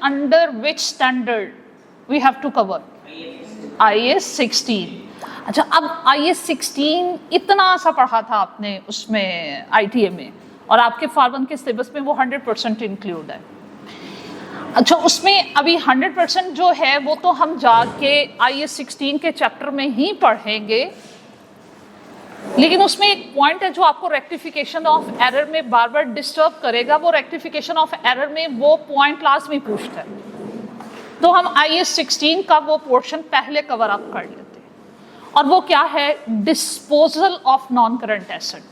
Under which standard we have to cover? IAS 16। अच्छा, अब IAS 16 इतना सा पढ़ा था आपने उसमें ITA में, और आपके फार्म 1 के सिलेबस में वो 100% इंक्लूड है। अच्छा, उसमें अभी 100% जो है वो तो हम जाके IAS 16 के चैप्टर में ही पढ़ेंगे, लेकिन उसमें एक पॉइंट है जो आपको रेक्टिफिकेशन ऑफ एरर में बार बार डिस्टर्ब करेगा। वो रेक्टिफिकेशन ऑफ एरर में वो पॉइंट लास्ट में पूछता है, तो हम IAS 16 का वो पोर्शन पहले कवर अप कर लेते हैं। और वो क्या है? Disposal of non current asset.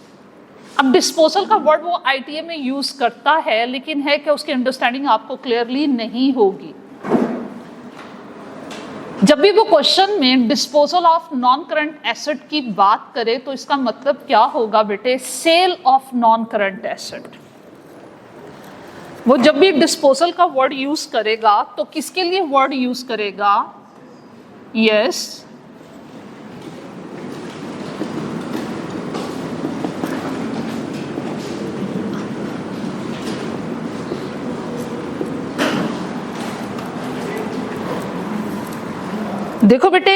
अब डिस्पोजल का वर्ड वो ITA में यूज करता है, लेकिन है कि उसकी अंडरस्टैंडिंग आपको क्लियरली नहीं होगी। जब भी वो क्वेश्चन में disposal of non current asset की बात करे तो इसका मतलब क्या होगा बेटे? Sale of non current asset. वो जब भी डिस्पोजल का वर्ड यूज करेगा तो किसके लिए वर्ड यूज करेगा? यस, देखो बेटे,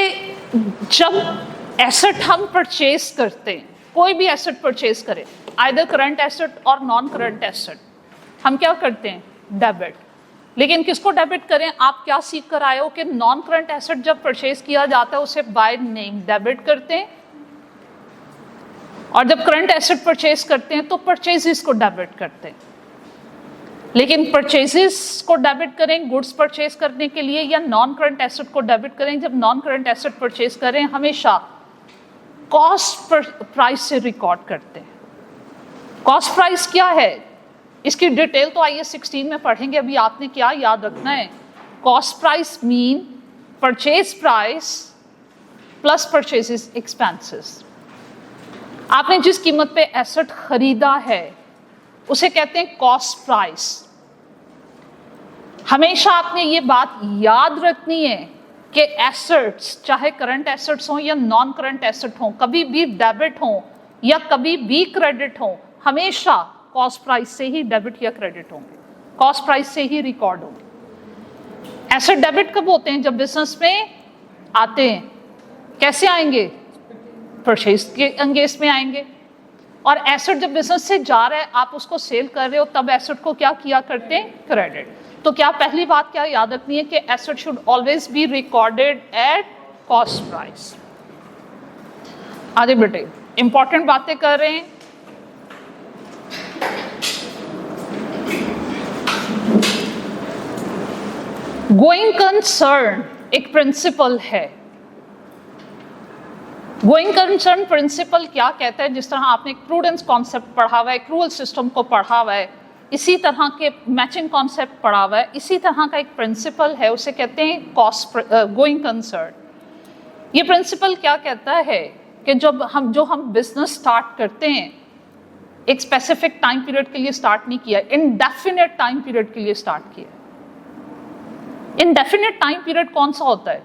जब एसेट हम परचेज करते हैं, कोई भी एसेट परचेज करें, आइदर करंट एसेट और नॉन करंट एसेट, हम क्या करते हैं? डेबिट। लेकिन किसको डेबिट करें? आप क्या सीख कर आए हो कि नॉन करंट एसेट जब परचेज किया जाता है उसे बाय नेम डेबिट करते हैं, और जब करंट एसेट परचेज करते हैं तो परचेजेस को डेबिट करते हैं। लेकिन परचेजेस को डेबिट करें गुड्स परचेज करने के लिए, या नॉन करंट एसेट को डेबिट करें जब नॉन करंट एसेट परचेज करें, हमेशा कॉस्ट प्राइस से रिकॉर्ड करते हैं। कॉस्ट प्राइस क्या है? इसकी डिटेल तो IAS 16 में पढ़ेंगे। अभी आपने क्या याद रखना है? Cost price mean purchase price plus purchases expenses. आपने जिस कीमत पे एसेट खरीदा है उसे कहते हैं कॉस्ट प्राइस। हमेशा आपने ये बात याद रखनी है कि एसेट्स, चाहे करंट एसेट्स हों या नॉन करंट एसेट हों, कभी भी डेबिट हों या कभी भी क्रेडिट हों, हमेशा कॉस्ट प्राइस से ही डेबिट या क्रेडिट होंगे, कॉस्ट प्राइस से ही रिकॉर्ड होंगे। एसेट डेबिट कब होते हैं? जब बिजनेस में आते हैं। कैसे आएंगे? परचेज के अंगेंस्ट में आएंगे। और एसेट जब बिजनेस से जा रहा है, आप उसको सेल कर रहे हो, तब एसेट को क्या किया करते हैं? क्रेडिट। तो क्या पहली बात क्या याद रखनी है कि asset should always be recorded at cost price. आगे बेटे, इंपॉर्टेंट बातें कर रहे हैं। गोइंग कंसर्न एक प्रिंसिपल है। गोइंग कंसर्न प्रिंसिपल क्या कहता है? जिस तरह आपने एक प्रूडेंस कॉन्सेप्ट पढ़ा हुआ है, एक्रूअल सिस्टम को पढ़ा हुआ है, इसी तरह के मैचिंग कॉन्सेप्ट पढ़ा हुआ है, इसी तरह का एक प्रिंसिपल है, उसे कहते हैं कॉस्ट गोइंग कंसर्न। ये प्रिंसिपल क्या कहता है कि जब हम बिजनेस स्टार्ट करते हैं, एक स्पेसिफिक टाइम पीरियड के लिए स्टार्ट नहीं किया, इनडेफिनेट टाइम पीरियड के लिए स्टार्ट किया। इनडेफिनेट टाइम पीरियड कौन सा होता है?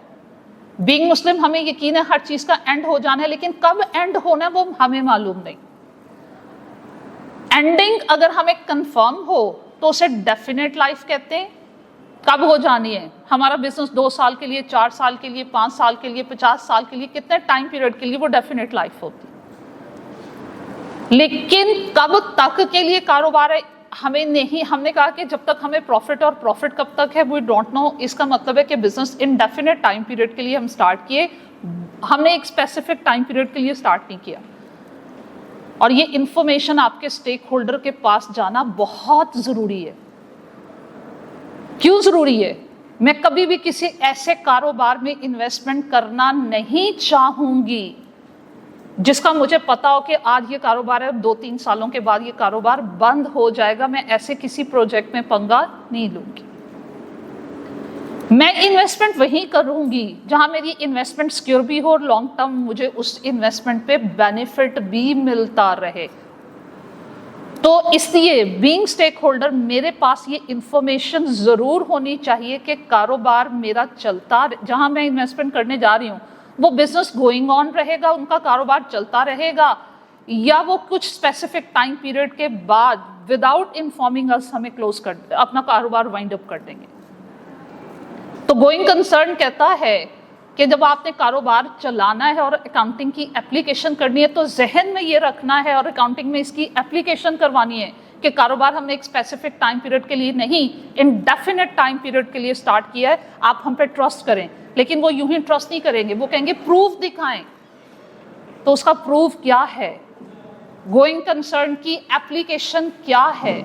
बीइंग मुस्लिम हमें यकीन है हर चीज का एंड हो जाना है, लेकिन कब एंड होना है वो हमें मालूम नहीं। एंडिंग अगर हमें कंफर्म हो तो उसे डेफिनेट लाइफ कहते हैं। कब हो जानी है? हमारा बिजनेस 2 साल के लिए, 4 साल के लिए, 5 साल के लिए, 50 साल के लिए, कितने टाइम पीरियड के लिए, वो डेफिनेट लाइफ होती है। लेकिन कब तक के लिए कारोबार है हमें नहीं। हमने कहा कि जब तक हमें प्रॉफिट, और प्रॉफिट कब तक है वी डोंट नो। इसका मतलब है कि बिजनेस इनडेफिनेट टाइम पीरियड के लिए हम स्टार्ट किए, हमने एक स्पेसिफिक टाइम पीरियड के लिए स्टार्ट नहीं किया। और ये इंफॉर्मेशन आपके स्टेक होल्डर के पास जाना बहुत जरूरी है। क्यों जरूरी है? मैं कभी भी किसी ऐसे कारोबार में इन्वेस्टमेंट करना नहीं चाहूंगी जिसका मुझे पता हो कि आज ये कारोबार है, 2-3 सालों के बाद ये कारोबार बंद हो जाएगा। मैं ऐसे किसी प्रोजेक्ट में पंगा नहीं लूंगी। मैं इन्वेस्टमेंट वहीं करूंगी जहां मेरी इन्वेस्टमेंट सिक्योर भी हो और लॉन्ग टर्म मुझे उस इन्वेस्टमेंट पे बेनिफिट भी मिलता रहे। तो इसलिए बीइंग स्टेक होल्डर मेरे पास ये इंफॉर्मेशन जरूर होनी चाहिए कि कारोबार मेरा चलता, जहां मैं इन्वेस्टमेंट करने जा रही हूँ वो बिजनेस गोइंग ऑन रहेगा, उनका कारोबार चलता रहेगा, या वो कुछ स्पेसिफिक टाइम पीरियड के बाद विदाउट इन्फॉर्मिंग अस हमें क्लोज कर, अपना कारोबार वाइंड अप कर देंगे। तो गोइंग कंसर्न कहता है कि जब आपने कारोबार चलाना है और अकाउंटिंग की एप्लीकेशन करनी है तो जहन में ये रखना है और अकाउंटिंग में इसकी एप्लीकेशन करवानी है कि कारोबार हमने एक स्पेसिफिक टाइम पीरियड के लिए नहीं, इनडेफिनेट टाइम पीरियड के लिए स्टार्ट किया है, आप हम पे ट्रस्ट करें। लेकिन वो यूं ही ट्रस्ट नहीं करेंगे, वो कहेंगे प्रूफ दिखाएं। तो उसका प्रूफ क्या है? गोइंग कंसर्न की एप्लीकेशन क्या है?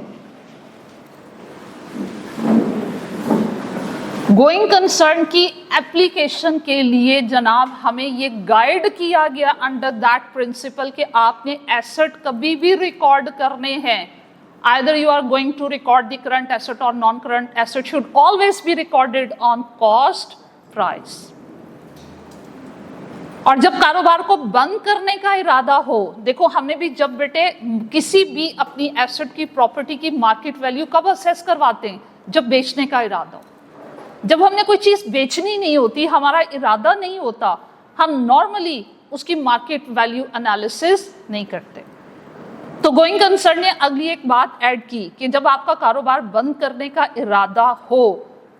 गोइंग कंसर्न की एप्लीकेशन के लिए जनाब हमें ये गाइड किया गया अंडर दैट प्रिंसिपल कि आपने एसेट कभी भी रिकॉर्ड करने हैं। Either you are going to record the current asset or non-current asset should always be recorded on cost price. और जब कारोबार को बंद करने का इरादा हो, देखो हमने भी जब बेटे किसी भी अपनी एसेट की प्रॉपर्टी की मार्केट वैल्यू कब असेस करवाते हैं? जब बेचने का इरादा हो। जब हमने कोई चीज बेचनी नहीं होती, हमारा इरादा नहीं होता, हम नॉर्मली उसकी मार्केट वैल्यू एनालिसिस नहीं करते। तो गोइंग कंसर्न ने अगली एक बात ऐड की कि जब आपका कारोबार बंद करने का इरादा हो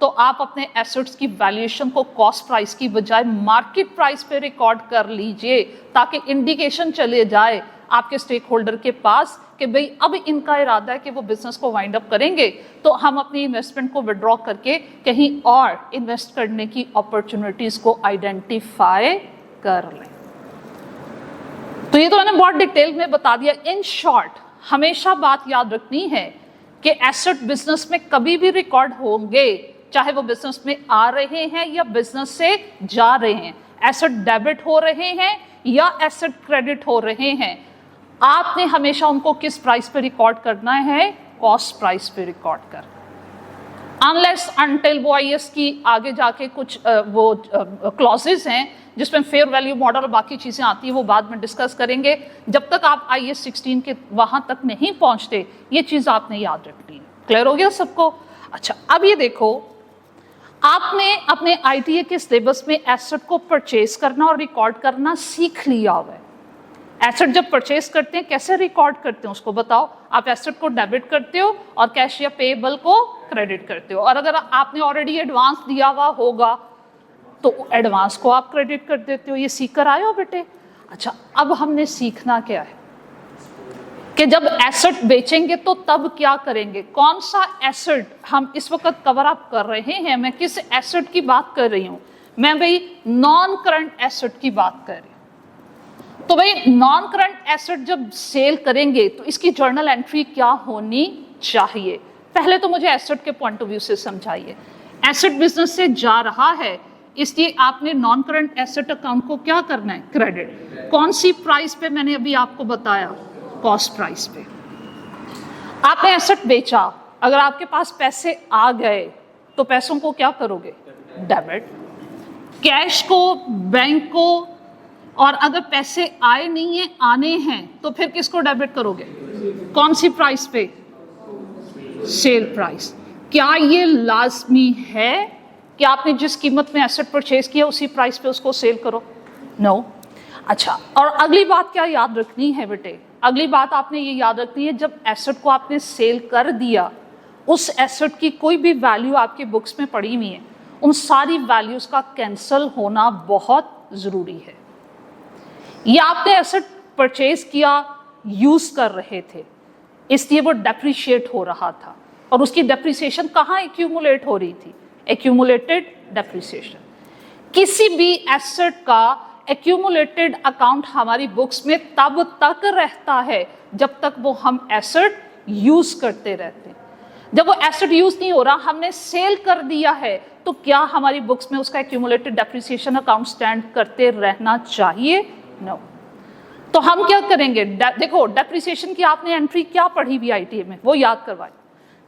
तो आप अपने एसेट्स की वैल्यूएशन को कॉस्ट प्राइस की बजाय मार्केट प्राइस पे रिकॉर्ड कर लीजिए, ताकि इंडिकेशन चले जाए आपके स्टेक होल्डर के पास कि भाई अब इनका इरादा है कि वो बिजनेस को वाइंड अप करेंगे, तो हम अपनी इन्वेस्टमेंट को विड्रॉ करके कहीं और इन्वेस्ट करने की अपॉर्चुनिटीज को आइडेंटिफाई कर लें। तो ये तो मैंने बहुत डिटेल में बता दिया। इन शॉर्ट हमेशा बात याद रखनी है कि एसेट बिजनेस में कभी भी रिकॉर्ड होंगे, चाहे वो बिजनेस में आ रहे हैं या बिजनेस से जा रहे हैं। एसेट डेबिट हो रहे हैं या एसेट क्रेडिट हो रहे हैं, आपने हमेशा उनको किस प्राइस पे रिकॉर्ड करना है? कॉस्ट प्राइस पे रिकॉर्ड करना। अनलेस अनटिल वो आईएएस की आगे जाके कुछ वो क्लॉजेस हैं जिसमें फेयर वैल्यू मॉडल और बाकी चीज़ें आती हैं, वो बाद में डिस्कस करेंगे। जब तक आप आईएएस 16 के वहाँ तक नहीं पहुँचते, ये चीज़ आपने याद रखनी है। क्लियर हो गया सबको? अच्छा, अब ये देखो, आपने अपने आईटीए के सिलेबस में एसेट को परचेज करना और रिकॉर्ड करना सीख लिया हुआ है। एसेट जब परचेज करते हैं कैसे रिकॉर्ड करते हैं उसको बताओ। आप एसेट को डेबिट करते हो और कैश या पेएबल को क्रेडिट करते हो, और अगर आपने ऑलरेडी एडवांस दिया हुआ होगा तो एडवांस को आप क्रेडिट कर देते हो। ये सीख कर आए हो बेटे? अच्छा, अब हमने सीखना क्या है कि जब एसेट बेचेंगे तो तब क्या करेंगे, कौन सा एसेट हम इस वक्त कवर अप कर रहे हैं। मैं किस एसेट की बात कर रही हूँ? मैं भाई नॉन करंट एसेट की बात कर रही हूँ। तो भाई नॉन करंट एसेट जब सेल करेंगे तो इसकी जर्नल एंट्री क्या होनी चाहिए? पहले तो मुझे एसेट के पॉइंट ऑफ व्यू से समझाइए। एसेट बिजनेस से जा रहा है, इसलिए आपने नॉन करंट एसेट अकाउंट को क्या करना है? क्रेडिट। कौन सी प्राइस पे? मैंने अभी आपको बताया, कॉस्ट प्राइस पे। आपने एसेट बेचा, अगर आपके पास पैसे आ गए तो पैसों को क्या करोगे? डेबिट। कैश को, बैंक को, और अगर पैसे आए नहीं है, आने हैं, तो फिर किसको डेबिट करोगे? कौन सी प्राइस पे? Sale price. क्या ये लाजमी है कि आपने जिस कीमत में एसेट परचेज किया उसी प्राइस पे उसको सेल करो? नो। अच्छा, और अगली बात क्या याद रखनी है बेटे? अगली बात आपने ये याद रखनी है, जब एसेट को आपने सेल कर दिया, उस एसेट की कोई भी वैल्यू आपके बुक्स में पड़ी हुई है, उन सारी वैल्यूज का कैंसल होना बहुत ज़रूरी है। ये आपने एसेट परचेज किया, यूज़ कर रहे थे, इसलिए वो डेप्रिशिएट हो रहा था, और उसकी डेप्रिसिएशन कहाँ एक्यूमुलेट हो रही थी? Accumulated depreciation. किसी भी एसेट का एक्यूमुलेटेड अकाउंट हमारी बुक्स में तब तक रहता है जब तक वो हम एसेट यूज करते रहते हैं। जब वो एसेट यूज नहीं हो रहा, हमने सेल कर दिया है, तो क्या हमारी बुक्स में उसका एक्यूमुलेटेड डेप्रिसिएशन अकाउंट स्टैंड करते रहना चाहिए? नो। तो हम क्या करेंगे? देखो, डेप्रिसिएशन की आपने एंट्री क्या पढ़ी हुई आईटीए में, वो याद करवाए।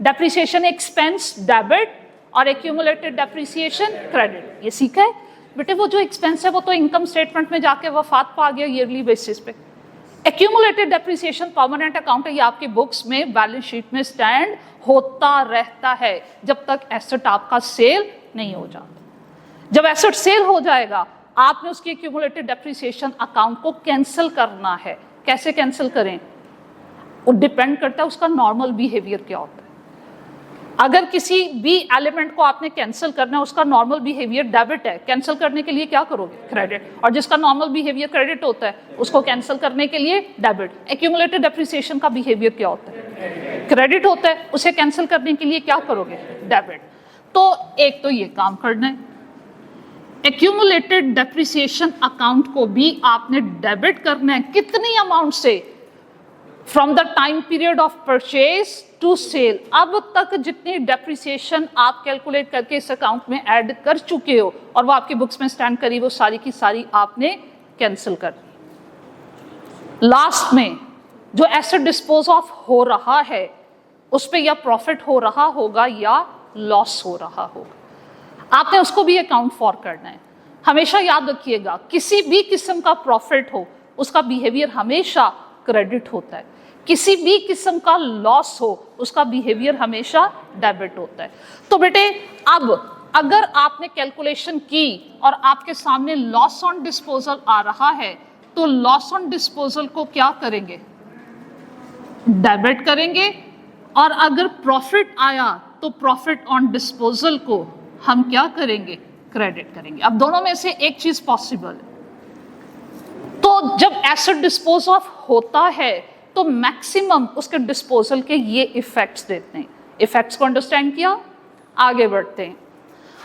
डेप्रिसिएशन एक्सपेंस डेबिट और एक्यूमुलेटेड डेप्रिसिएशन क्रेडिट, ये सीखा है बेटे। वो जो एक्सपेंस है वो तो इनकम स्टेटमेंट में जाके वफात पा गया ईयरली बेसिस पे। एक्यूमुलेटेड डेप्रिसिएशन परमानेंट अकाउंट है, ये आपकी बुक्स में बैलेंस शीट में स्टैंड होता रहता है जब तक एसेट आपका सेल नहीं हो जाता। जब एसेट सेल हो जाएगा, आपने उसकी एक्यूमुलेटेड डेप्रिसिएशन अकाउंट को कैंसिल करना है। कैसे कैंसिल करें? वो डिपेंड करता है उसका नॉर्मल बिहेवियर क्या होता है। अगर किसी भी एलिमेंट को आपने कैंसिल करना है, उसका नॉर्मल बिहेवियर डेबिट है, कैंसिल करने के लिए क्या करोगे? क्रेडिट। और जिसका नॉर्मल बिहेवियर क्रेडिट होता है उसको कैंसिल करने के लिए डेबिट। एक्यूमुलेटेड डेप्रिसिएशन का बिहेवियर क्या होता है? क्रेडिट होता है, उसे कैंसिल करने के लिए क्या करोगे? डेबिट। तो एक तो ये काम करना है। एक्यूमुलेटेड डेप्रिसिएशन अकाउंट को भी आपने डेबिट करना है। कितनी अमाउंट से? From the time period of purchase to sale. अब तक जितनी डेप्रिसिएशन आप कैलकुलेट करके इस अकाउंट में ऐड कर चुके हो और वो आपकी बुक्स में स्टैंड करी, वो सारी की सारी आपने कैंसिल कर दी। लास्ट में जो एसेट डिस्पोज ऑफ हो रहा है उस पे या प्रॉफिट हो रहा होगा या लॉस हो रहा होगा, आपने उसको भी अकाउंट फॉर करना है। हमेशा याद रखिएगा, किसी भी किस्म का प्रॉफिट हो उसका बिहेवियर हमेशा क्रेडिट होता है, किसी भी किस्म का लॉस हो उसका बिहेवियर हमेशा डेबिट होता है। तो बेटे अब अगर आपने कैलकुलेशन की और आपके सामने लॉस ऑन डिस्पोजल आ रहा है तो लॉस ऑन डिस्पोजल को क्या करेंगे? डेबिट करेंगे। और अगर प्रॉफिट आया तो प्रॉफिट ऑन डिस्पोजल को हम क्या करेंगे? क्रेडिट करेंगे। अब दोनों में से एक चीज पॉसिबल है। तो जब एसेट डिस्पोज ऑफ होता है तो मैक्सिमम उसके डिस्पोजल के ये इफेक्ट्स देते हैं। इफेक्ट्स को अंडरस्टैंड किया, आगे बढ़ते हैं।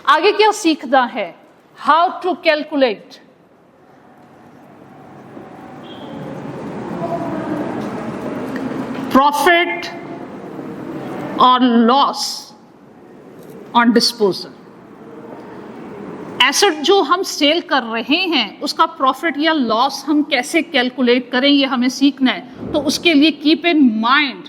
आगे क्या सीखना है? हाउ टू कैलकुलेट प्रॉफिट और लॉस ऑन डिस्पोजल। एसेट जो हम सेल कर रहे हैं उसका प्रॉफिट या लॉस हम कैसे कैलकुलेट करें, ये हमें सीखना है। तो उसके लिए कीप इन माइंड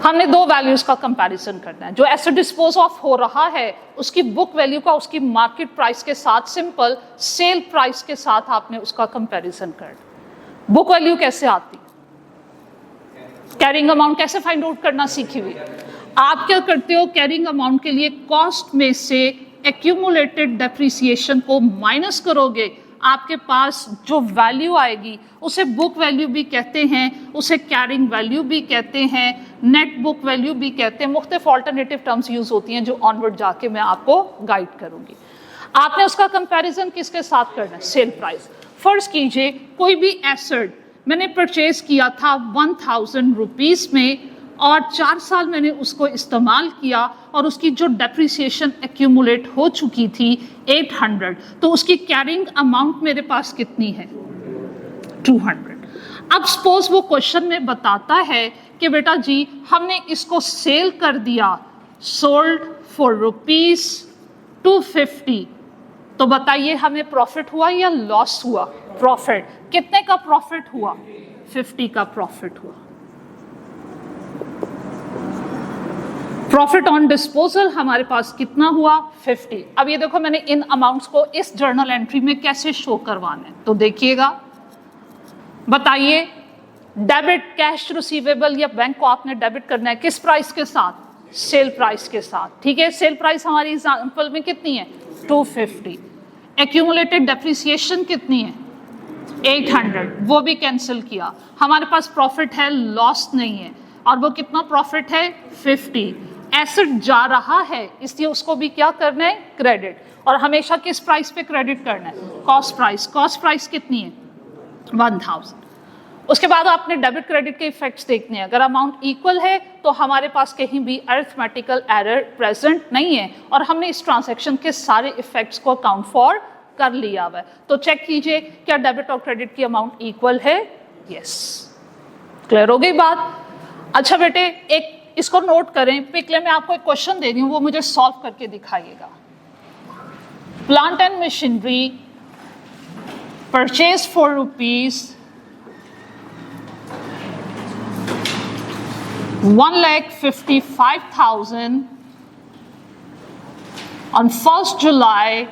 हमने दो वैल्यूज का कंपैरिजन करना है। जो एसेट डिस्पोज ऑफ हो रहा है उसकी बुक वैल्यू का उसकी मार्केट प्राइस के साथ सिंपल सेल प्राइस के साथ आपने उसका कंपैरिजन करना। बुक वैल्यू कैसे आती? कैरिंग अमाउंट कैसे फाइंड आउट करना सीखी हुई। आप क्या करते हो? कैरिंग अमाउंट के लिए कॉस्ट में से एक्यूमुलेटेड डेप्रिसिएशन को माइनस करोगे, आपके पास जो वैल्यू आएगी उसे बुक वैल्यू भी कहते हैं, उसे कैरिंग वैल्यू भी कहते हैं, नेट बुक वैल्यू भी कहते हैं। मुख्तलिफ ऑल्टरनेटिव टर्म्स यूज होती हैं जो ऑनवर्ड जाके मैं आपको गाइड करूंगी। आपने उसका कंपैरिजन किसके साथ करना है? Sale price. फर्ज कीजिए कोई भी एसेट मैंने परचेज किया था 1000 रुपीज में और 4 साल मैंने उसको इस्तेमाल किया और उसकी जो डेप्रिसिएशन एक्यूमुलेट हो चुकी थी 800, तो उसकी कैरिंग अमाउंट मेरे पास कितनी है? 200। अब सपोज वो क्वेश्चन में बताता है कि बेटा जी हमने इसको सेल कर दिया, सोल्ड फॉर ₹250, तो बताइए हमें प्रॉफिट हुआ या लॉस हुआ? प्रॉफिट। कितने का प्रॉफिट हुआ? 50 का प्रॉफिट हुआ। प्रॉफिट ऑन डिस्पोजल हमारे पास कितना हुआ? 50। अब ये देखो मैंने इन अमाउंट्स को इस जर्नल एंट्री में कैसे शो करवाना है, तो देखिएगा। बताइए डेबिट कैश रिसीवेबल या बैंक को आपने डेबिट करना है किस प्राइस के साथ? सेल प्राइस के साथ। ठीक है, सेल प्राइस हमारी एग्जांपल में कितनी है? 250। एक्यूमुलेटेड डेप्रिसिएशन कितनी है? 800, वो भी कैंसिल किया। हमारे पास प्रॉफिट है, लॉस नहीं है। और वो कितना प्रॉफिट है? 50। एसेट जा रहा है इसलिए उसको भी क्या करना है? क्रेडिट। और हमेशा किस प्राइस पे क्रेडिट करना है? Cost price. कॉस्ट प्राइस कितनी है? 1000। उसके बाद आपने डेबिट क्रेडिट के इफेक्ट्स देखने हैं। अगर अमाउंट इक्वल है तो हमारे पास कहीं भी अरिथमेटिकल एरर प्रेजेंट नहीं है और हमने इस ट्रांजैक्शन के सारे इफेक्ट्स को अकाउंट फॉर कर लिया हुआ है। तो चेक कीजिए क्या डेबिट और क्रेडिट की अमाउंट इक्वल है? यस। क्लियर हो गई बात? अच्छा बेटे एक इसको नोट करें, पिछले मैं आपको एक क्वेश्चन दे रही हूँ, वो मुझे सॉल्व करके दिखाइएगा। Plant and machinery purchase for ₹1,55,000 on 1st July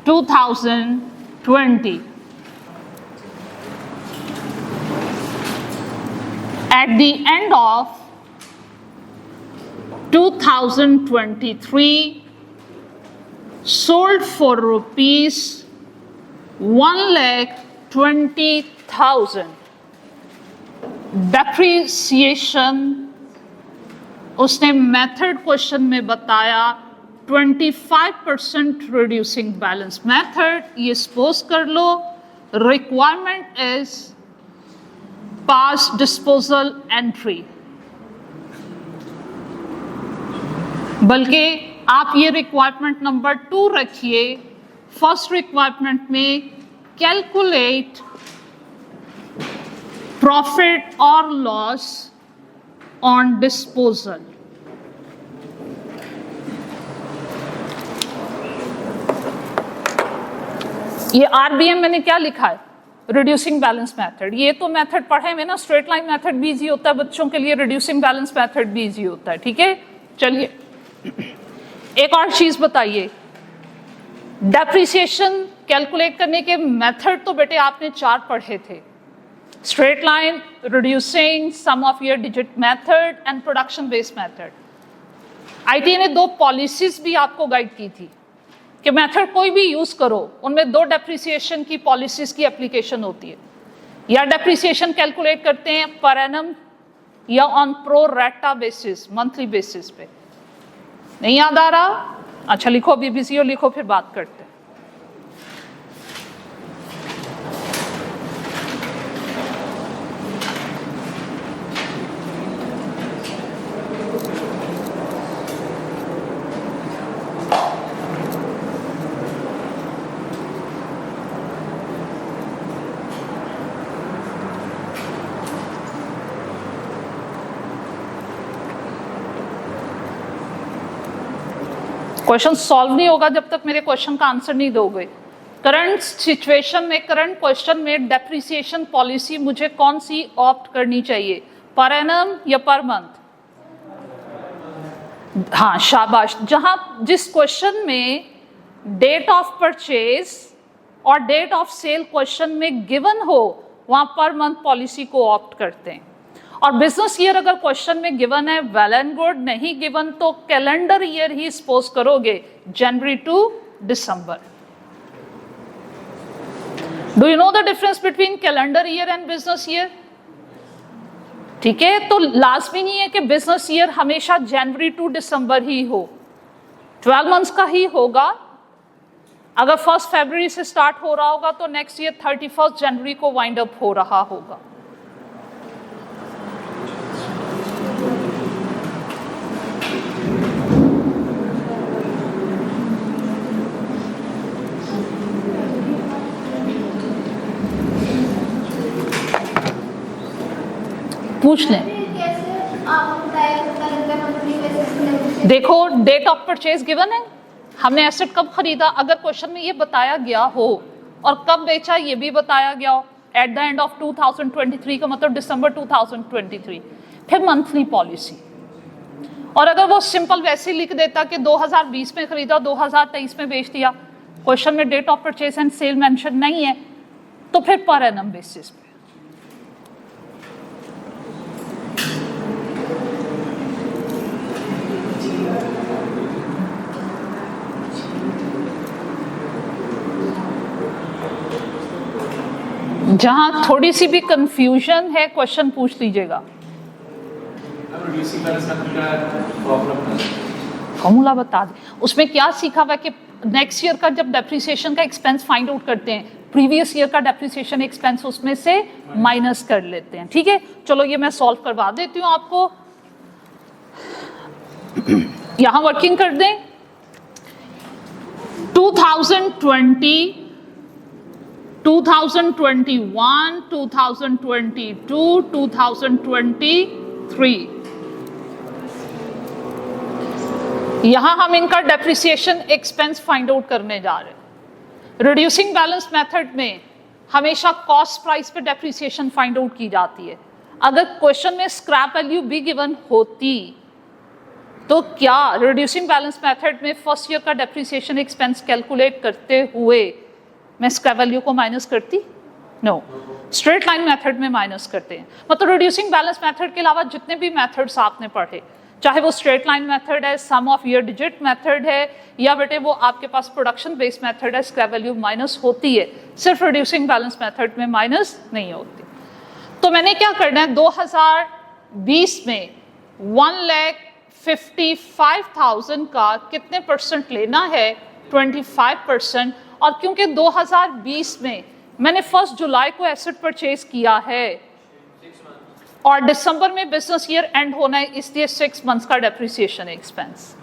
2020. At the end of 2023, sold for ₹1,20,000. Depreciation उसने मेथड क्वेश्चन में बताया 25% रिड्यूसिंग बैलेंस मेथड, ये सपोज कर लो requirement is pass disposal entry, बल्कि आप ये रिक्वायरमेंट नंबर 2 रखिए। फर्स्ट रिक्वायरमेंट में कैलकुलेट प्रॉफिट और लॉस ऑन डिस्पोजल। ये आरबीएम मैंने क्या लिखा है, रिड्यूसिंग बैलेंस मेथड। ये तो मेथड पढ़े में ना, स्ट्रेट लाइन मेथड भी इजी होता है बच्चों के लिए, रिड्यूसिंग बैलेंस मेथड भी इजी होता है। ठीक है, चलिए एक और चीज बताइए, डेप्रिसिएशन कैलकुलेट करने के मेथड तो बेटे आपने 4 पढ़े थे, straight line, reducing, sum of year digit method and production based method. ITA ने 2 पॉलिसीज भी आपको गाइड की थी कि मेथड कोई भी यूज करो, उनमें 2 डेप्रिसिएशन की पॉलिसीज की एप्लीकेशन होती है। या डेप्रिसिएशन कैलकुलेट करते हैं पर एनम या ऑन प्रो रेटा बेसिस, मंथली बेसिस पे। नहीं याद आ रहा? अच्छा लिखो, अभी बिजी हो, लिखो फिर बात करते हैं। क्वेश्चन सॉल्व नहीं होगा जब तक मेरे क्वेश्चन का आंसर नहीं दोगे। करंट सिचुएशन में, करंट क्वेश्चन में डेप्रिसिएशन पॉलिसी मुझे कौन सी ऑप्ट करनी चाहिए, पर एनम या पर मंथ? हाँ शाबाश। जहां जिस क्वेश्चन में डेट ऑफ परचेज और डेट ऑफ सेल क्वेश्चन में गिवन हो, वहां पर मंथ पॉलिसी को ऑप्ट करते हैं। और बिजनेस ईयर अगर क्वेश्चन में गिवन है वेल एंड गुड, नहीं गिवन तो कैलेंडर ईयर ही सपोज करोगे, जनवरी टू दिसंबर। Do you know the difference between calendar year and business year? ठीक है, तो लाजमी नहीं है कि बिजनेस ईयर हमेशा जनवरी टू दिसंबर ही हो, 12 मंथ्स का ही होगा। अगर 1 फरवरी से स्टार्ट हो रहा होगा तो नेक्स्ट ईयर 31 जनवरी को वाइंड अप हो रहा होगा। पूछ लें। देखो डेट ऑफ परचेज गिवन है, हमने एसेट कब खरीदा, अगर क्वेश्चन में ये बताया गया हो, और कब बेचा ये भी बताया गया हो, एट द एंड ऑफ 2023 का मतलब दिसंबर 2023, फिर मंथली पॉलिसी। और अगर वो सिंपल वैसे लिख देता कि 2020 में खरीदा 2023 में बेच दिया, क्वेश्चन में date of purchase and sale mention नहीं है, तो फिर पर एनम बेसिस पे। जहां थोड़ी सी भी कंफ्यूजन है क्वेश्चन पूछ लीजिएगा। फॉर्मूला बता दे, उसमें क्या सीखा हुआ कि नेक्स्ट ईयर का जब डेप्रिसिएशन का एक्सपेंस फाइंड आउट करते हैं, प्रीवियस ईयर का डेप्रिसिएशन एक्सपेंस उसमें से माइनस कर लेते हैं। ठीक है, चलो ये मैं सॉल्व करवा देती हूँ आपको। यहां वर्किंग कर दें, 2020, 2021, 2022, 2023, यहां हम इनका डेप्रिसिएशन एक्सपेंस फाइंड आउट करने जा रहे हैं। रिड्यूसिंग बैलेंस मेथड में हमेशा कॉस्ट प्राइस पे डेप्रिसिएशन फाइंड आउट की जाती है। अगर क्वेश्चन में स्क्रैप वैल्यू भी गिवन होती तो क्या रिड्यूसिंग बैलेंस मेथड में फर्स्ट ईयर का डेप्रिसिएशन एक्सपेंस कैलकुलेट करते हुए मैं स्क्रैप वैल्यू को माइनस करती? नो, स्ट्रेट लाइन मेथड में माइनस करते हैं। मतलब रिड्यूसिंग बैलेंस मेथड के अलावा जितने भी मेथड्स आपने पढ़े, चाहे वो स्ट्रेट लाइन मेथड है, सम ऑफ ईयर डिजिट मेथड है, या बेटे वो आपके पास प्रोडक्शन बेस्ड मेथड है, स्क्रैप वैल्यू माइनस होती है, सिर्फ रिड्यूसिंग बैलेंस मेथड में माइनस नहीं होती। तो मैंने क्या करना है, 2020 में 55,000 का कितने परसेंट लेना है? 25%। और क्योंकि 2020 में मैंने 1 जुलाई को एसेट परचेज किया है और दिसंबर में बिजनेस ईयर एंड होना है, इसलिए 6 मंथ्स का डेप्रिसिएशन एक्सपेंस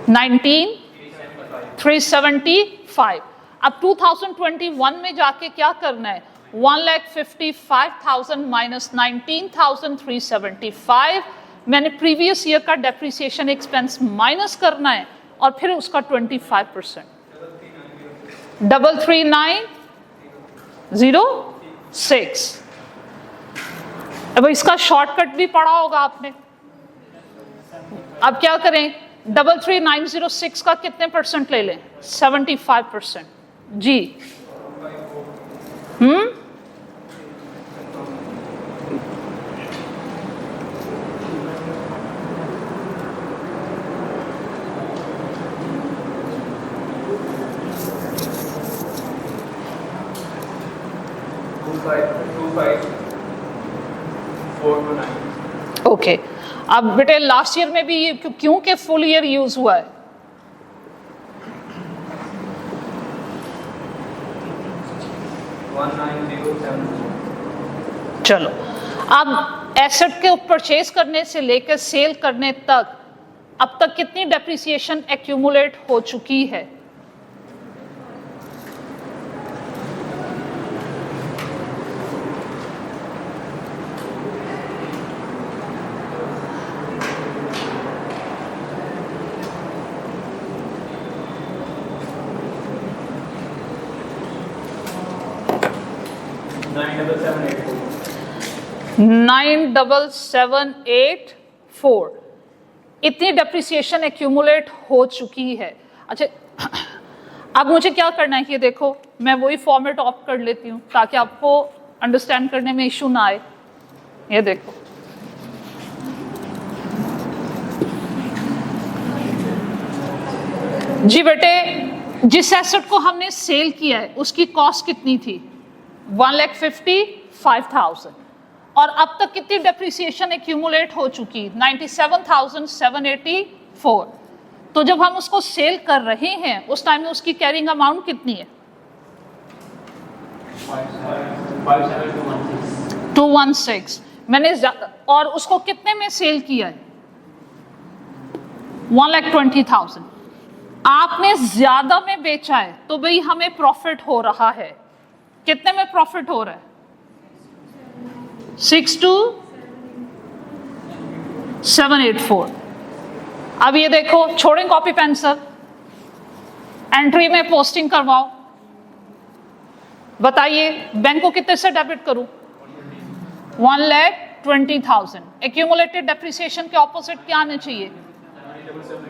19,375। अब 2021 में जाके क्या करना है? 1,55,000 माइनस 19,375, मैंने प्रीवियस ईयर का डेप्रिसिएशन एक्सपेंस माइनस करना है और फिर उसका 25%। 33906। अब इसका शॉर्टकट भी पढ़ा होगा आपने। अब क्या करें? 33906 का कितने परसेंट ले लें? 75%। जी ओके। अब बेटे लास्ट ईयर में भी ये क्योंकि फुल ईयर यूज हुआ है, चलो अब एसेट के परचेज करने से लेकर सेल करने तक अब तक कितनी डेप्रिसिएशन एक्यूमुलेट हो चुकी है? Nine double seven eight four इतनी डेप्रिसिएशन एक्यूमुलेट हो चुकी है। अच्छा, अब मुझे क्या करना है? ये देखो, मैं वही फॉर्मेट ऑफ कर लेती हूँ ताकि आपको अंडरस्टैंड करने में इशू ना आए। ये देखो, जी बेटे, जिस एसेट को हमने सेल किया है उसकी कॉस्ट कितनी थी? 1,55,000। और अब तक कितनी डेप्रिसिएशन एक्यूमुलेट हो चुकी? 97,784। तो जब हम उसको सेल कर रहे हैं उस टाइम में उसकी कैरिंग अमाउंट कितनी है? 216। मैंने और उसको कितने में सेल किया है? 1,20,000। आपने ज्यादा में बेचा है तो भाई हमें प्रॉफिट हो रहा है। कितने में प्रॉफिट हो रहा है? 62,784। अब ये देखो, छोड़ें कॉपी पेंसिल, एंट्री में पोस्टिंग करवाओ। बताइए बैंक को कितने से डेबिट करूं? 1,20,000। एक्यूमुलेटेड डेप्रिसिएशन के ऑपोजिट क्या आना चाहिए?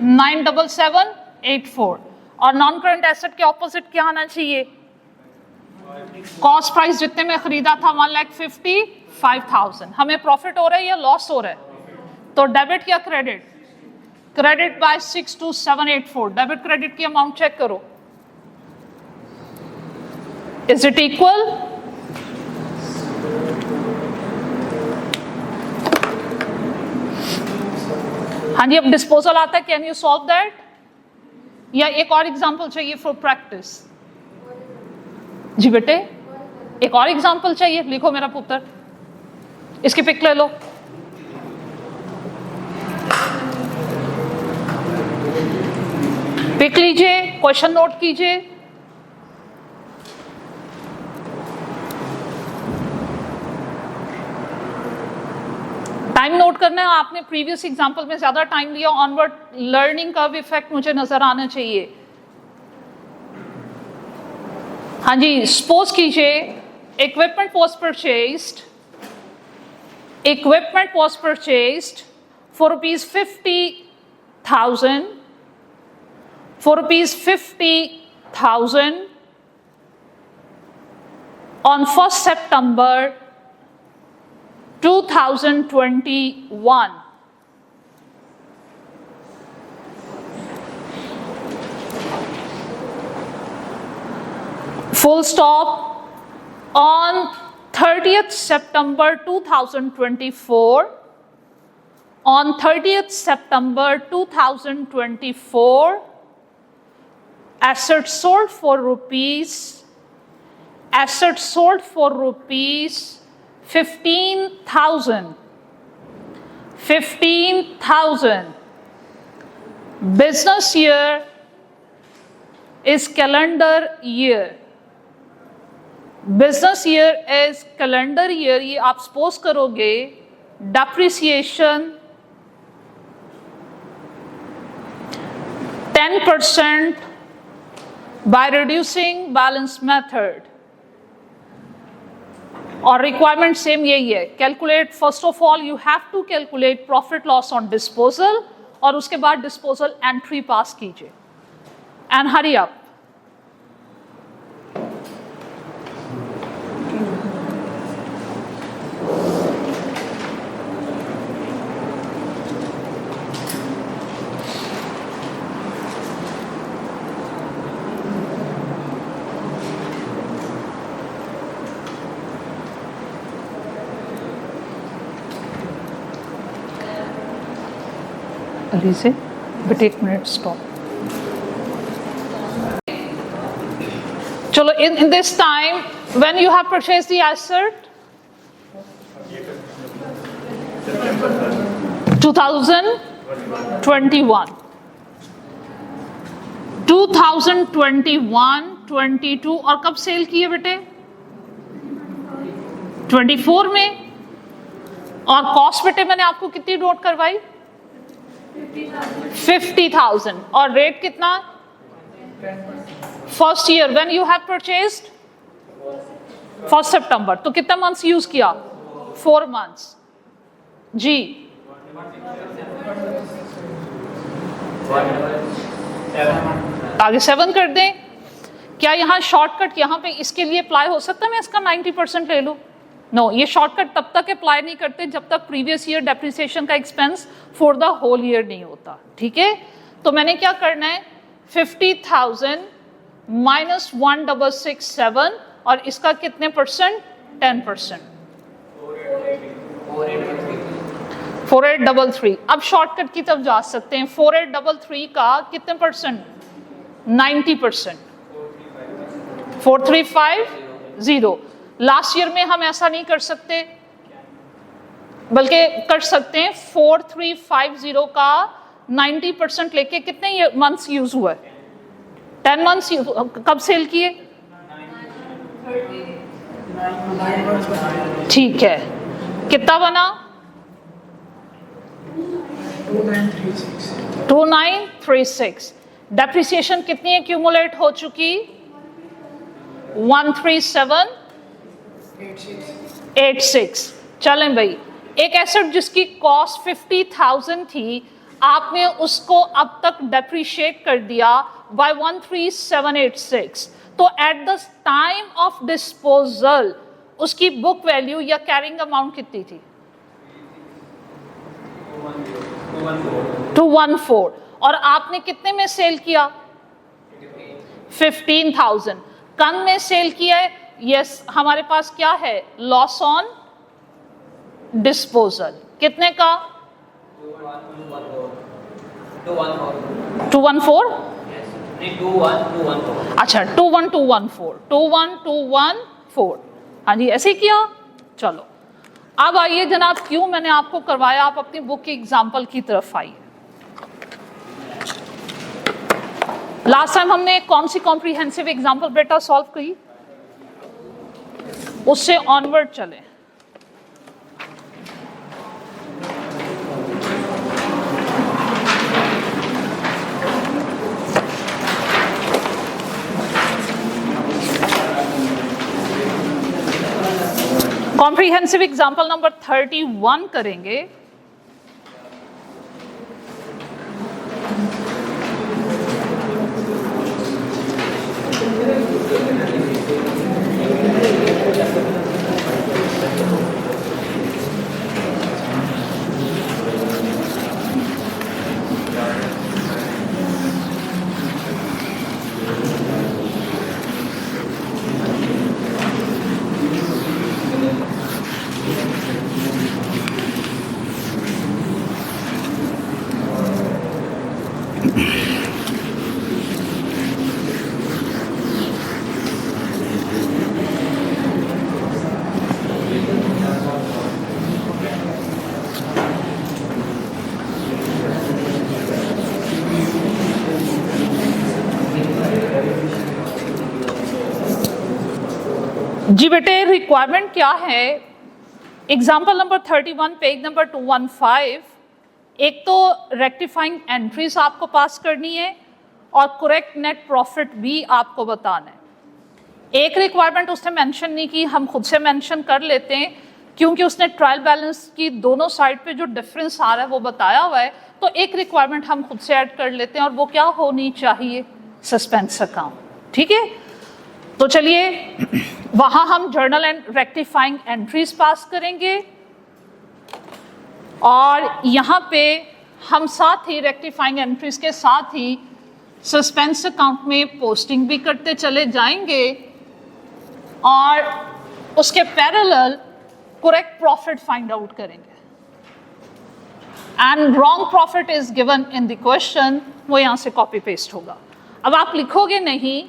97784। और नॉन करंट एसेट के ऑपोजिट क्या आना चाहिए? कॉस्ट प्राइस जितने में खरीदा था 1,55,000। हमें प्रॉफिट हो रहा है या लॉस हो रहा है? तो डेबिट या credit? Credit by 62,784। Debit credit की अमाउंट चेक करो, इज इट इक्वल? हाँ जी, अब डिस्पोजल आता है। Can you solve that? या एक और एग्जांपल चाहिए फॉर प्रैक्टिस? जी बेटे, एक और एग्जांपल चाहिए? लिखो मेरा पुत्र, इसकी पिक ले लो। पिक लीजिए, क्वेश्चन नोट कीजिए। टाइम नोट करना है। आपने प्रीवियस एग्जांपल में ज्यादा टाइम लिया। ऑनवर्ड लर्निंग का भी इफेक्ट मुझे नजर आना चाहिए। हाँ जी, सपोज कीजिए equipment was purchased for rupees 50,000 on 1st September 2021. Full stop. On 30th September 2024, On 30th September 2024, assets sold for rupees 15,000. 15,000. Business year is calendar year. Business year is calendar year. ये आप suppose करोगे depreciation 10% by reducing balance method. और requirement same यही है, calculate first of all you have to calculate profit loss on disposal और उसके बाद disposal entry पास कीजिए एंड हरी अप. अली से बट 1 मिनट स्टॉप. चलो in this time when you have purchase the asset 2021, 2021, 22 और कब सेल किए बेटे 24 में. और कॉस्ट बेटे मैंने आपको कितनी नोट करवाई 50,000 और रेट कितना first year when you have purchased 1 सितंबर तो कितना मंथ्स यूज किया 4 मंथ्स जी. आगे 7 कर दें. क्या यहाँ शॉर्टकट यहाँ पे इसके लिए अप्लाई हो सकता है मैं इसका 90% ले लूँ. नो ये शॉर्टकट तब तक अप्लाई नहीं करते जब तक प्रीवियस ईयर डेप्रिसिएशन का expense for the whole year नहीं होता. ठीक है तो मैंने क्या करना है 50,000 माइनस 1667 और इसका कितने परसेंट 10%. 4833. अब शॉर्टकट की तरफ जा सकते हैं. 4833 का कितने परसेंट 90%. 4350. लास्ट ईयर में हम ऐसा नहीं कर सकते बल्कि कर सकते हैं 4350 का 90% लेके कितने मंथ्स यूज हुआ है 10 मंथ्स. कब सेल किए ठीक है कितना बना 2936. डेप्रिसिएशन कितनी एक्यूमुलेट हो चुकी 13786. चलें भाई एक एसेट जिसकी कॉस्ट 50,000 थी आपने उसको अब तक डेप्रिशिएट कर दिया बाय 13786. तो at the time of disposal उसकी बुक वैल्यू या कैरिंग अमाउंट कितनी थी 214 और आपने कितने में सेल किया 15,000. कम में सेल किया है यस हमारे पास क्या है लॉस ऑन डिस्पोजल कितने का 214 अच्छा 21214 हाँ जी ऐसे किया. चलो अब आइए जनाब क्यों मैंने आपको करवाया आप अपनी बुक के एग्जाम्पल की तरफ आइए. लास्ट टाइम हमने कौन सी कॉम्प्रिहेंसिव एग्जाम्पल बेटा सॉल्व की उससे ऑनवर्ड चले. कॉम्प्रिहेंसिव एग्जाम्पल नंबर 31 करेंगे. जी बेटे, रिक्वायरमेंट क्या है? एग्जाम्पल नंबर 31 पेज नंबर 215, एक तो रेक्टिफाइंग एंट्रीज आपको पास करनी है और करेक्ट नेट प्रॉफिट भी आपको बताना है। एक रिक्वायरमेंट उसने मेंशन नहीं की, हम खुद से मेंशन कर लेते हैं क्योंकि उसने ट्रायल बैलेंस की दोनों साइड पे जो डिफरेंस आ रहा है वो बताया हुआ है। तो एक रिक्वायरमेंट हम खुद से ऐड कर लेते हैं और वो क्या होनी चाहिए? Suspense account. ठीक है, तो चलिए वहां हम journal and rectifying entries pass करेंगे और यहाँ पे हम साथ ही रेक्टिफाइंग एंट्रीज के साथ ही सस्पेंस अकाउंट में पोस्टिंग भी करते चले जाएंगे और उसके parallel correct profit find out करेंगे। And wrong profit is given in the question, वो यहाँ से कॉपी पेस्ट होगा। अब आप लिखोगे नहीं,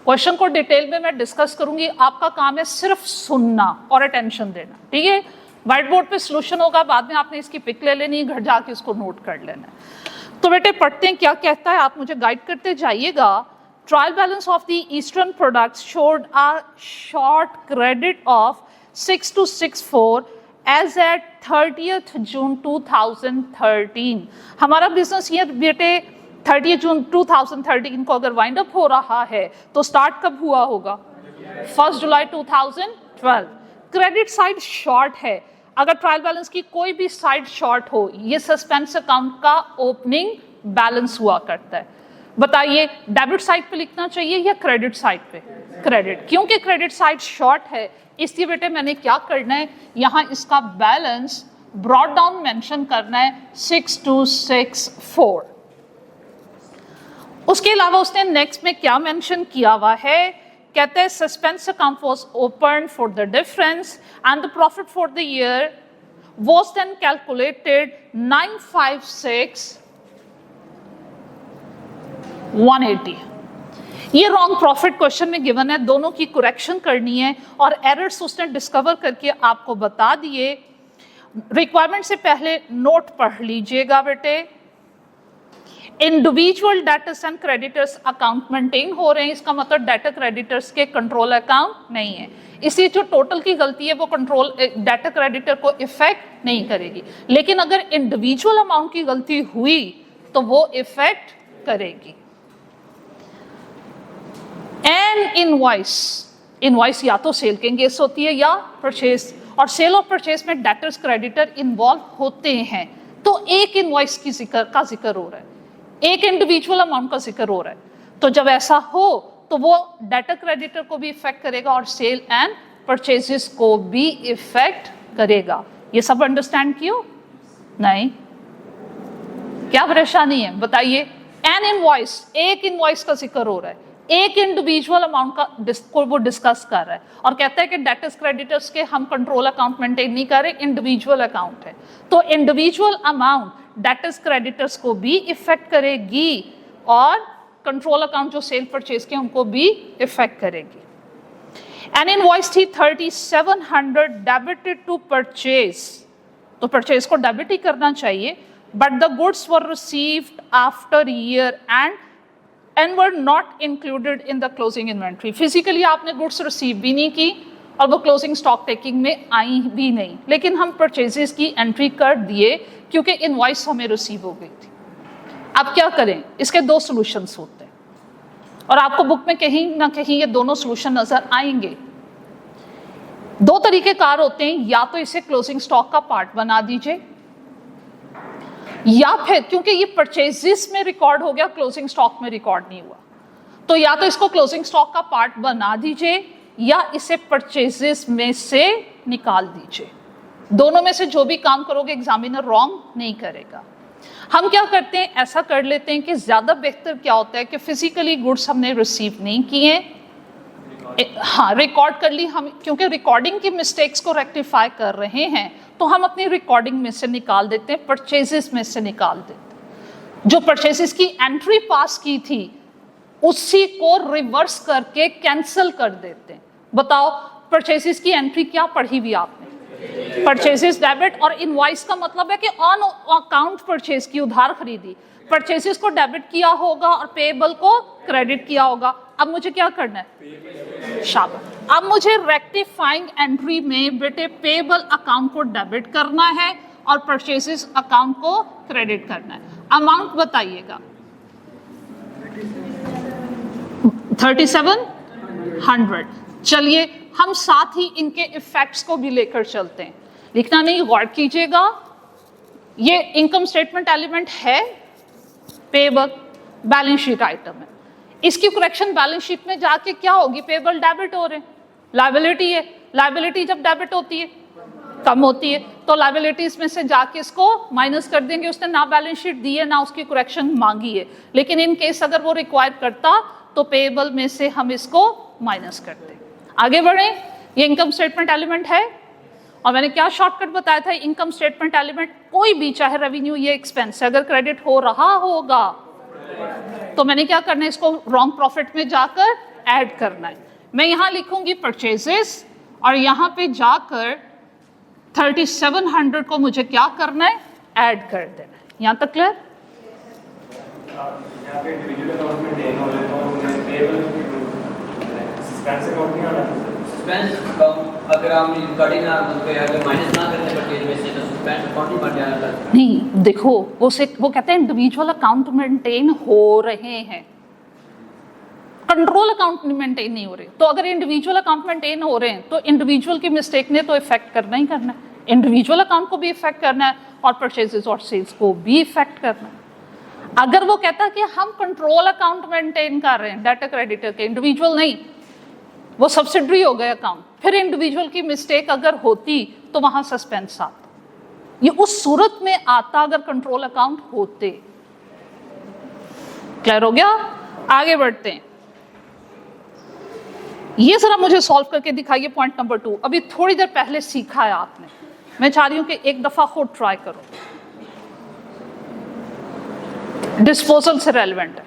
क्वेश्चन को डिटेल में मैं डिस्कस करूंगी, आपका काम है सिर्फ सुनना और अटेंशन देना। ठीक है, व्हाइट बोर्ड पे सॉल्यूशन होगा, बाद में आपने इसकी पिक ले लेनी, घर जाके इसको नोट कर लेना है। तो बेटे पढ़ते हैं क्या कहता है, आप मुझे गाइड करते जाइएगा। Trial balance of the eastern products showed a short credit of 6264 as at 30th June 2013। हमारा बिजनेस ईयर बेटे 30 जून 2013 को अगर वाइंड अप हो रहा है तो स्टार्ट कब हुआ होगा? 1 जुलाई 2012। क्रेडिट साइड शॉर्ट है, अगर ट्रायल बैलेंस की कोई भी साइड शॉर्ट हो, ये सस्पेंस अकाउंट का ओपनिंग बैलेंस हुआ करता है। बताइए डेबिट साइड पे लिखना चाहिए या क्रेडिट साइड पे? क्रेडिट, क्योंकि क्रेडिट साइड शॉर्ट है इसलिए बेटे मैंने क्या करना है, यहाँ इसका बैलेंस ब्रॉड डाउन मेंशन करना है 6264। उसके अलावा उसने नेक्स्ट में क्या मेंशन किया हुआ है, कहते हैं suspense account was open for the difference and the profit for the year was then calculated 956,180। ये रॉन्ग प्रॉफिट क्वेश्चन में गिवन है, दोनों की करेक्शन करनी है और एरर्स उसने डिस्कवर करके आपको बता दिए। रिक्वायरमेंट से पहले नोट पढ़ लीजिएगा बेटे। Individual debtors and creditors account maintain हो रहे हैं, इसका मतलब डेटर क्रेडिटर्स के कंट्रोल अकाउंट नहीं है, इसलिए जो टोटल की गलती है वो कंट्रोल डेटर क्रेडिटर को इफेक्ट नहीं करेगी। लेकिन अगर इंडिविजुअल अमाउंट की गलती हुई तो वो इफेक्ट करेगी। एन इनवॉइस या तो सेल के अगेंस्ट होती है या परचेज, और सेल और परचेज में डेटर्स क्रेडिटर इन्वॉल्व होते हैं। तो एक इनवॉइस की का जिक्र हो रहा है, एक इंडिविजुअल अमाउंट का जिक्र हो रहा है। तो जब ऐसा हो तो वो डेटर क्रेडिटर को भी इफेक्ट करेगा और सेल एंड परचेजेस को भी इफेक्ट करेगा। ये सब अंडरस्टैंड कियो? नहीं? क्या परेशानी है बताइए? एन इनवॉइस, एक इनवॉइस का जिक्र हो रहा है, एक इंडिविजुअल अमाउंट का वो डिस्कस कर रहा है और कहता है कि डेटर्स क्रेडिटर्स के हम कंट्रोल अकाउंट मेंटेन नहीं कर रहे, इंडिविजुअल अकाउंट है। तो इंडिविजुअल अमाउंट डेटर्स क्रेडिटर्स को भी इफेक्ट करेगी और कंट्रोल अकाउंट जो सेल परचेज के उनको भी इफेक्ट करेगी। एन इनवॉइस थी 3700 डेबिटेड टू परचेज, तो परचेज को डेबिट ही करना चाहिए, but the goods were received after year and were not included in the closing inventory. Physically आपने गुड्स रिसीव भी नहीं की और वो क्लोजिंग स्टॉक टेकिंग में आई भी नहीं, लेकिन हम परचेजेस की एंट्री कर दिए क्योंकि इनवॉइस हमें रिसीव हो गई थी। अब क्या करें? इसके दो सॉल्यूशंस होते हैं और आपको बुक में कहीं ना कहीं ये दोनों सॉल्यूशन नजर आएंगे। दो तरीके कार होते हैं, या तो इसे क्लोजिंग स्टॉक का पार्ट बना दीजिए, या फिर क्योंकि ये परचेजेस में रिकॉर्ड हो गया, क्लोजिंग स्टॉक में रिकॉर्ड नहीं हुआ, तो या तो इसको क्लोजिंग स्टॉक का पार्ट बना दीजिए या इसे परचेजेस में से निकाल दीजिए। दोनों में से जो भी काम करोगे एग्जामिनर रॉन्ग नहीं करेगा। हम क्या करते हैं, ऐसा कर लेते हैं कि ज्यादा बेहतर क्या होता है कि फिजिकली गुड्स हमने रिसीव नहीं किए, हाँ रिकॉर्ड कर ली हम, क्योंकि रिकॉर्डिंग की मिस्टेक्स को रेक्टिफाई कर रहे हैं तो हम अपनी रिकॉर्डिंग में से निकाल देते हैं, परचेजेस में से निकाल देते हैं। जो परचेजेस की एंट्री पास की थी उसी को रिवर्स करके कैंसिल कर देते हैं। बताओ परचेजेस की एंट्री क्या पढ़ी हुई आपने? परचेजेस डेबिट, और इनवॉइस का मतलब है कि ऑन अकाउंट परचेज की, उधार खरीदी, परचेजेस को डेबिट किया होगा और पेएबल को क्रेडिट किया होगा। अब मुझे क्या करना है, शाबाश। अब मुझे रेक्टिफाइंग एंट्री में बेटे पेबल अकाउंट को डेबिट करना है और परचेसेस अकाउंट को क्रेडिट करना है। अमाउंट बताइएगा, 3700। चलिए हम साथ ही इनके इफेक्ट्स को भी लेकर चलते हैं, लिखना नहीं, गौर कीजिएगा। ये इनकम स्टेटमेंट एलिमेंट है, पेबल बैलेंस शीट आइटम है। इसकी करेक्शन बैलेंस शीट में जाके क्या होगी, पेबल डेबिट हो रहे हैं, लायबिलिटी है, लायबिलिटी जब डेबिट होती है कम होती है, तो लायबिलिटीज में से जाके इसको माइनस कर देंगे। उसने ना बैलेंस शीट दी है ना उसकी करेक्शन मांगी है, लेकिन इन केस अगर वो रिक्वायर करता तो पेबल में से हम इसको माइनस करते। आगे बढ़े, ये इनकम स्टेटमेंट एलिमेंट है और मैंने क्या शॉर्टकट बताया था, इनकम स्टेटमेंट एलिमेंट कोई भी, चाहे रेवेन्यू ये एक्सपेंस, अगर क्रेडिट हो रहा होगा तो मैंने क्या करना है, इसको रॉन्ग प्रॉफिट में जाकर ऐड करना है। मैं यहां लिखूंगी परचेजेस और यहां पे जाकर 3700 को मुझे क्या करना है, ऐड कर देना है। यहां तक क्लियर? नहीं, देखो वो कहते हैं इंडिविजुअल अकाउंट मेंटेन हो रहे हैं, कंट्रोल अकाउंट मेंटेन नहीं हो रहे। तो अगर इंडिविजुअल अकाउंट मेंटेन हो रहे हैं तो इंडिविजुअल की मिस्टेक ने तो इफेक्ट करना ही करना है, इंडिविजुअल अकाउंट को भी इफेक्ट करना है और परचेजेस और सेल्स को भी इफेक्ट करना है। अगर वो कहता है कि हम कंट्रोल अकाउंट मेंटेन कर रहे हैं डेटर क्रेडिटर के, इंडिविजुअल नहीं, वो सब्सिडरी हो गए अकाउंट, फिर इंडिविजुअल की मिस्टेक अगर होती तो वहां सस्पेंस आता। ये उस सूरत में आता अगर कंट्रोल अकाउंट होते। क्लियर हो गया? आगे बढ़ते हैं, ये जरा मुझे सॉल्व करके दिखाइए पॉइंट नंबर 2। अभी थोड़ी देर पहले सीखा है आपने, मैं चाह रही हूं कि एक दफा खुद ट्राई करो, डिस्पोजल से रेलेवेंट है।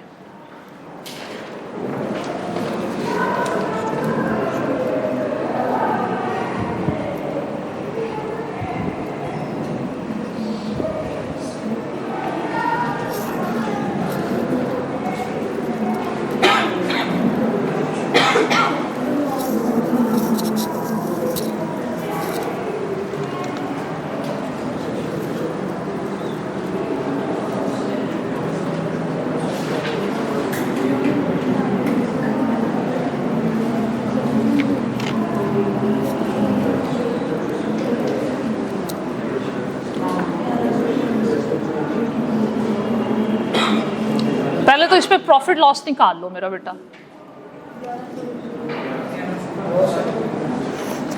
पहले तो इस पे प्रॉफिट लॉस निकाल लो मेरा बेटा,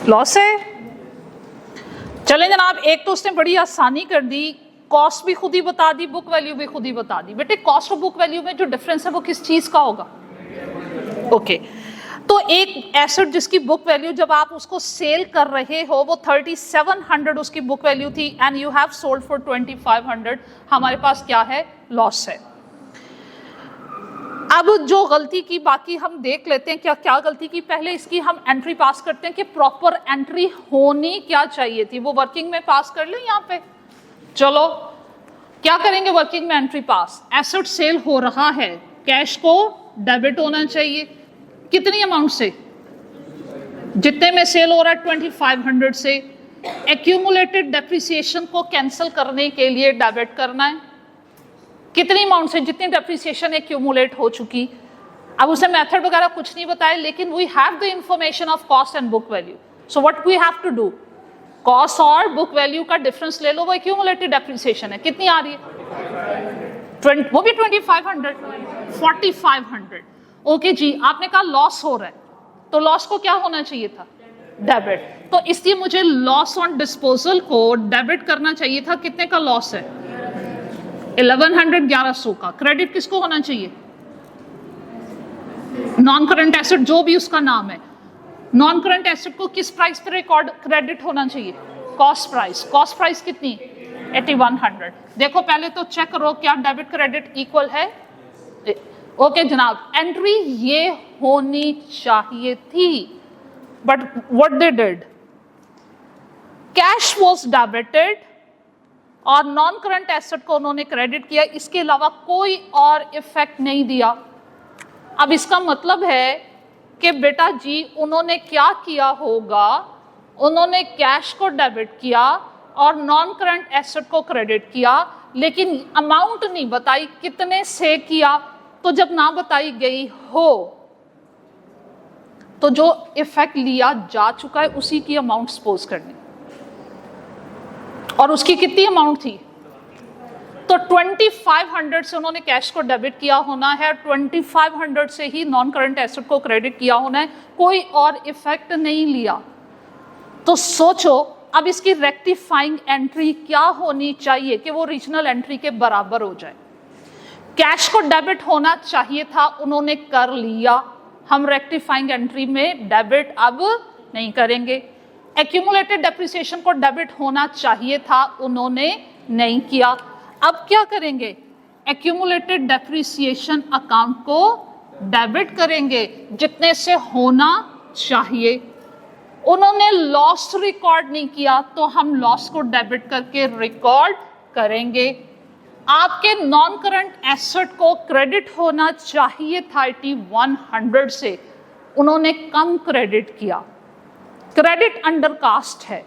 लॉस है। चलें जनाब, एक तो उसने बड़ी आसानी कर दी, कॉस्ट भी खुद ही बता दी, बुक वैल्यू भी खुद ही बता दी। बेटे कॉस्ट और बुक वैल्यू में जो डिफरेंस है वो किस चीज का होगा? ओके, तो एक एसेट जिसकी बुक वैल्यू जब आप उसको सेल कर रहे हो वो 3700 उसकी बुक वैल्यू थी and you have sold for 2500, हमारे पास क्या है? लॉस है। अब जो गलती की बाकी हम देख लेते हैं, क्या गलती की, पहले इसकी हम एंट्री पास करते हैं कि प्रॉपर एंट्री होनी क्या चाहिए थी, वो वर्किंग में पास कर लें यहाँ पे। चलो क्या करेंगे वर्किंग में एंट्री पास, एसेट सेल हो रहा है, कैश को डेबिट होना चाहिए, कितनी अमाउंट से, जितने में सेल हो रहा है 2500 से। एक्यूमुलेटेड डेप्रिसिएशन को कैंसिल करने के लिए डेबिट करना है, कितनी अमाउंट से, जितनी डेप्रिसिएशन एक्यूमुलेट हो चुकी। अब उसे मेथड वगैरह कुछ नहीं बताया, लेकिन we have the information of cost and book value, so what we have to do, cost और बुक वैल्यू का डिफरेंस ले लो, वो एक्यूमुलेटेड डेप्रिसिएशन है, कितनी आ रही है, वो भी 2500, 4500। ओके जी, आपने कहा लॉस हो रहा है, तो लॉस को क्या होना चाहिए था? डेबिट। तो इसलिए मुझे लॉस ऑन डिस्पोजल को डेबिट करना चाहिए था। कितने का लॉस है? 1100 का। क्रेडिट किसको होना चाहिए? नॉन करंट एसेट, जो भी उसका नाम है, नॉन करंट एसेट को किस प्राइस पे रिकॉर्ड क्रेडिट होना चाहिए? Cost price. कॉस्ट प्राइस कितनी? 8100। देखो पहले तो चेक करो क्या डेबिट क्रेडिट इक्वल है। ओके जनाब, एंट्री ये होनी चाहिए थी, but what they did, cash was debited और नॉन करंट एसेट को उन्होंने क्रेडिट किया, इसके अलावा कोई और इफेक्ट नहीं दिया। अब इसका मतलब है कि बेटा जी उन्होंने क्या किया होगा, उन्होंने कैश को डेबिट किया और नॉन करंट एसेट को क्रेडिट किया, लेकिन अमाउंट नहीं बताई कितने से किया। तो जब ना बताई गई हो तो जो इफेक्ट लिया जा चुका है उसी की अमाउंट सपोज करनी, और उसकी कितनी अमाउंट थी, तो 2500 से उन्होंने कैश को डेबिट किया होना है, 2500 से ही नॉन करंट एसेट को क्रेडिट किया होना है, कोई और इफेक्ट नहीं लिया। तो सोचो अब इसकी रेक्टिफाइंग एंट्री क्या होनी चाहिए कि वो रीजनल एंट्री के बराबर हो जाए। कैश को डेबिट होना चाहिए था, उन्होंने कर लिया, हम रेक्टिफाइंग एंट्री में डेबिट अब नहीं करेंगे। एक्यूमुलेटेड डेप्रिसिएशन को डेबिट होना चाहिए था, उन्होंने नहीं किया। अब क्या करेंगे, एक्यूमुलेटेड डेप्रिसिएशन अकाउंट को डेबिट करेंगे जितने से होना चाहिए। उन्होंने लॉस रिकॉर्ड नहीं किया तो हम लॉस को डेबिट करके रिकॉर्ड करेंगे। आपके नॉन करंट एसेट को क्रेडिट होना चाहिए था 8100 से, उन्होंने कम क्रेडिट किया। क्रेडिट अंडर कास्ट है,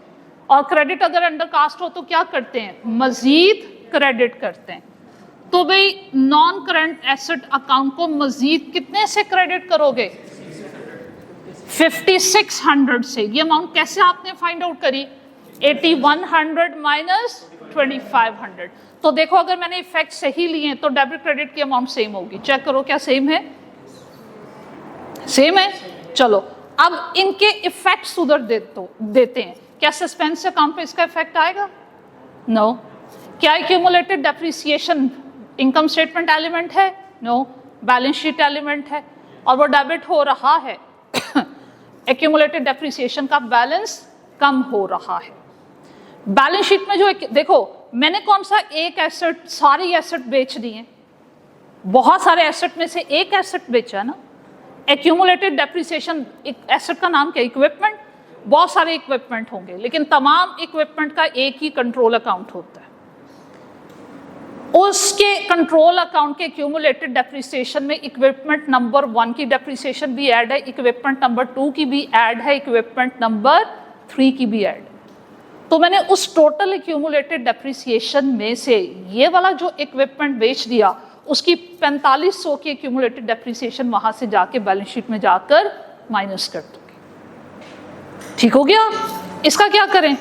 और क्रेडिट अगर अंडर कास्ट हो तो क्या करते हैं, मजीद क्रेडिट करते हैं। तो भाई नॉन करंट एसेट अकाउंट को मजीद कितने से क्रेडिट करोगे, 5600 से। ये अमाउंट कैसे आपने फाइंड आउट करी, 8100 माइनस 2500। तो देखो अगर मैंने इफेक्ट सही लिए तो डेबिट क्रेडिट की अमाउंट सेम होगी। चेक करो क्या सेम है, सेम है। चलो अब इनके इफेक्ट्स उधर देते हैं। क्या सस्पेंस अकाउंट पे इसका इफेक्ट आएगा, नो। क्या accumulated depreciation income statement element है, नो, बैलेंस शीट एलिमेंट है, और वो डेबिट हो रहा है। एक्यूमुलेटेड डेप्रिसिएशन का बैलेंस कम हो रहा है। बैलेंस शीट में जो देखो मैंने कौन सा एक एसेट, सारी एसेट बेच दी है, बहुत सारे एसेट में से एक एसेट बेचा है ना। एक्यूमुलेटेड डेप्रिसिएशन एसेट का नाम क्या, इक्विपमेंट। बहुत सारे इक्विपमेंट होंगे लेकिन तमाम इक्विपमेंट का एक ही कंट्रोल अकाउंट होता है। उसके कंट्रोल अकाउंट के एक्यूमुलेटेड डेप्रिसिएशन में इक्विपमेंट नंबर 1 की डेप्रिसिएशन भी ऐड है, इक्विपमेंट नंबर 2 की भी ऐड है, इक्विपमेंट नंबर 3 की भी ऐड है। तो मैंने उस टोटल एक्यूमुलेटेड डेप्रिसिएशन में से ये वाला जो इक्विपमेंट बेच दिया उसकी 4500 की एक्यूमुलेटेड डेप्रिसिएशन वहां से जाके बैलेंस शीट में जाकर माइनस कर दूंगी। ठीक हो गया। इसका क्या करें,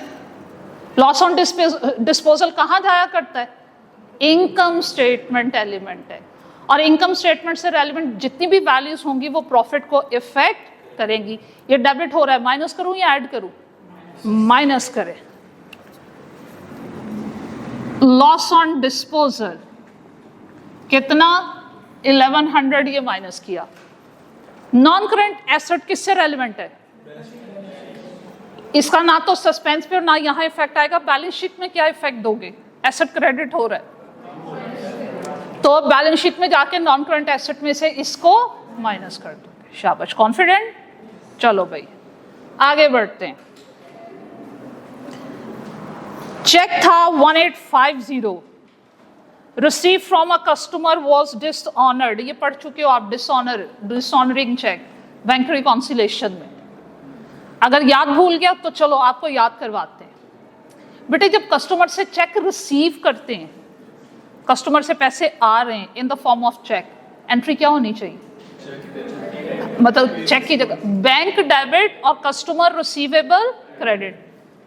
लॉस ऑन डिस्पोजल कहाँ जाया करता है, इनकम स्टेटमेंट एलिमेंट है, और इनकम स्टेटमेंट से रेलिवेंट जितनी भी वैल्यूज होंगी वो प्रॉफिट को इफेक्ट करेंगी। ये डेबिट हो रहा है, माइनस करूं या ऐड करूं, माइनस करें। लॉस ऑन डिस्पोजल कितना, 1100, ये माइनस किया। नॉन करंट एसेट किससे रेलिवेंट है, इसका ना तो सस्पेंस पे और ना यहां इफेक्ट आएगा। बैलेंस शीट में क्या इफेक्ट दोगे, एसेट क्रेडिट हो रहा है तो बैलेंस शीट में जाके नॉन करंट एसेट में से इसको माइनस कर दोगे। शाबाश, कॉन्फिडेंट। चलो भाई आगे बढ़ते हैं। चेक था 1850, receive from a customer was dishonoured. ये पढ़ चुके हो आप, डिसऑनरिंग चेक बैंक रिकॉन्सिलेशन में। अगर याद भूल गया तो चलो आपको याद करवाते हैं। बेटे जब कस्टमर से चेक रिसीव करते हैं, कस्टमर से पैसे आ रहे हैं in the form of cheque, entry क्या होनी चाहिए, मतलब चेक की जगह बैंक डेबिट और कस्टमर रिसीवेबल क्रेडिट।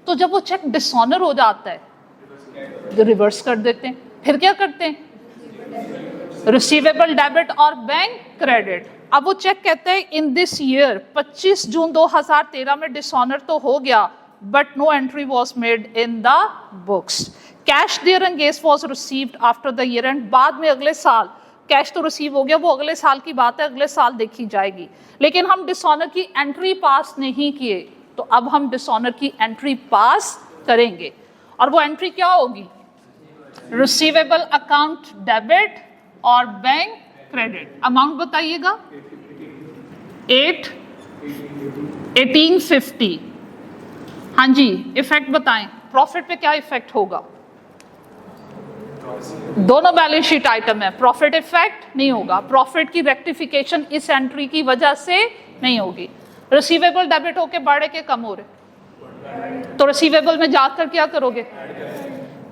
तो जब वो चेक डिसऑनर हो जाता है रिवर्स कर देते हैं। फिर क्या करते हैं, रिसीवेबल डेबिट और बैंक क्रेडिट। अब वो चेक कहते हैं इन दिस ईयर 25 जून 2013 में डिसऑनर तो हो गया but no entry was made in the books. Cash there engage was received after the year end. बाद में अगले साल कैश तो रिसीव हो गया, वो अगले साल की बात है, अगले साल देखी जाएगी। लेकिन हम डिसऑनर की एंट्री पास नहीं किए, तो अब हम डिसऑनर की एंट्री पास करेंगे। और वो एंट्री क्या होगी, रिसीवेबल अकाउंट डेबिट और बैंक क्रेडिट। अमाउंट बताइएगा, 1850। हाँ जी, इफेक्ट बताएं, प्रॉफिट पे क्या इफेक्ट होगा, दोनों बैलेंस शीट आइटम है, प्रॉफिट इफेक्ट नहीं होगा, प्रॉफिट की रेक्टिफिकेशन इस एंट्री की वजह से नहीं होगी। रिसीवेबल डेबिट होके बढ़े के कम हो रहे, तो रिसीवेबल में जाकर क्या करोगे,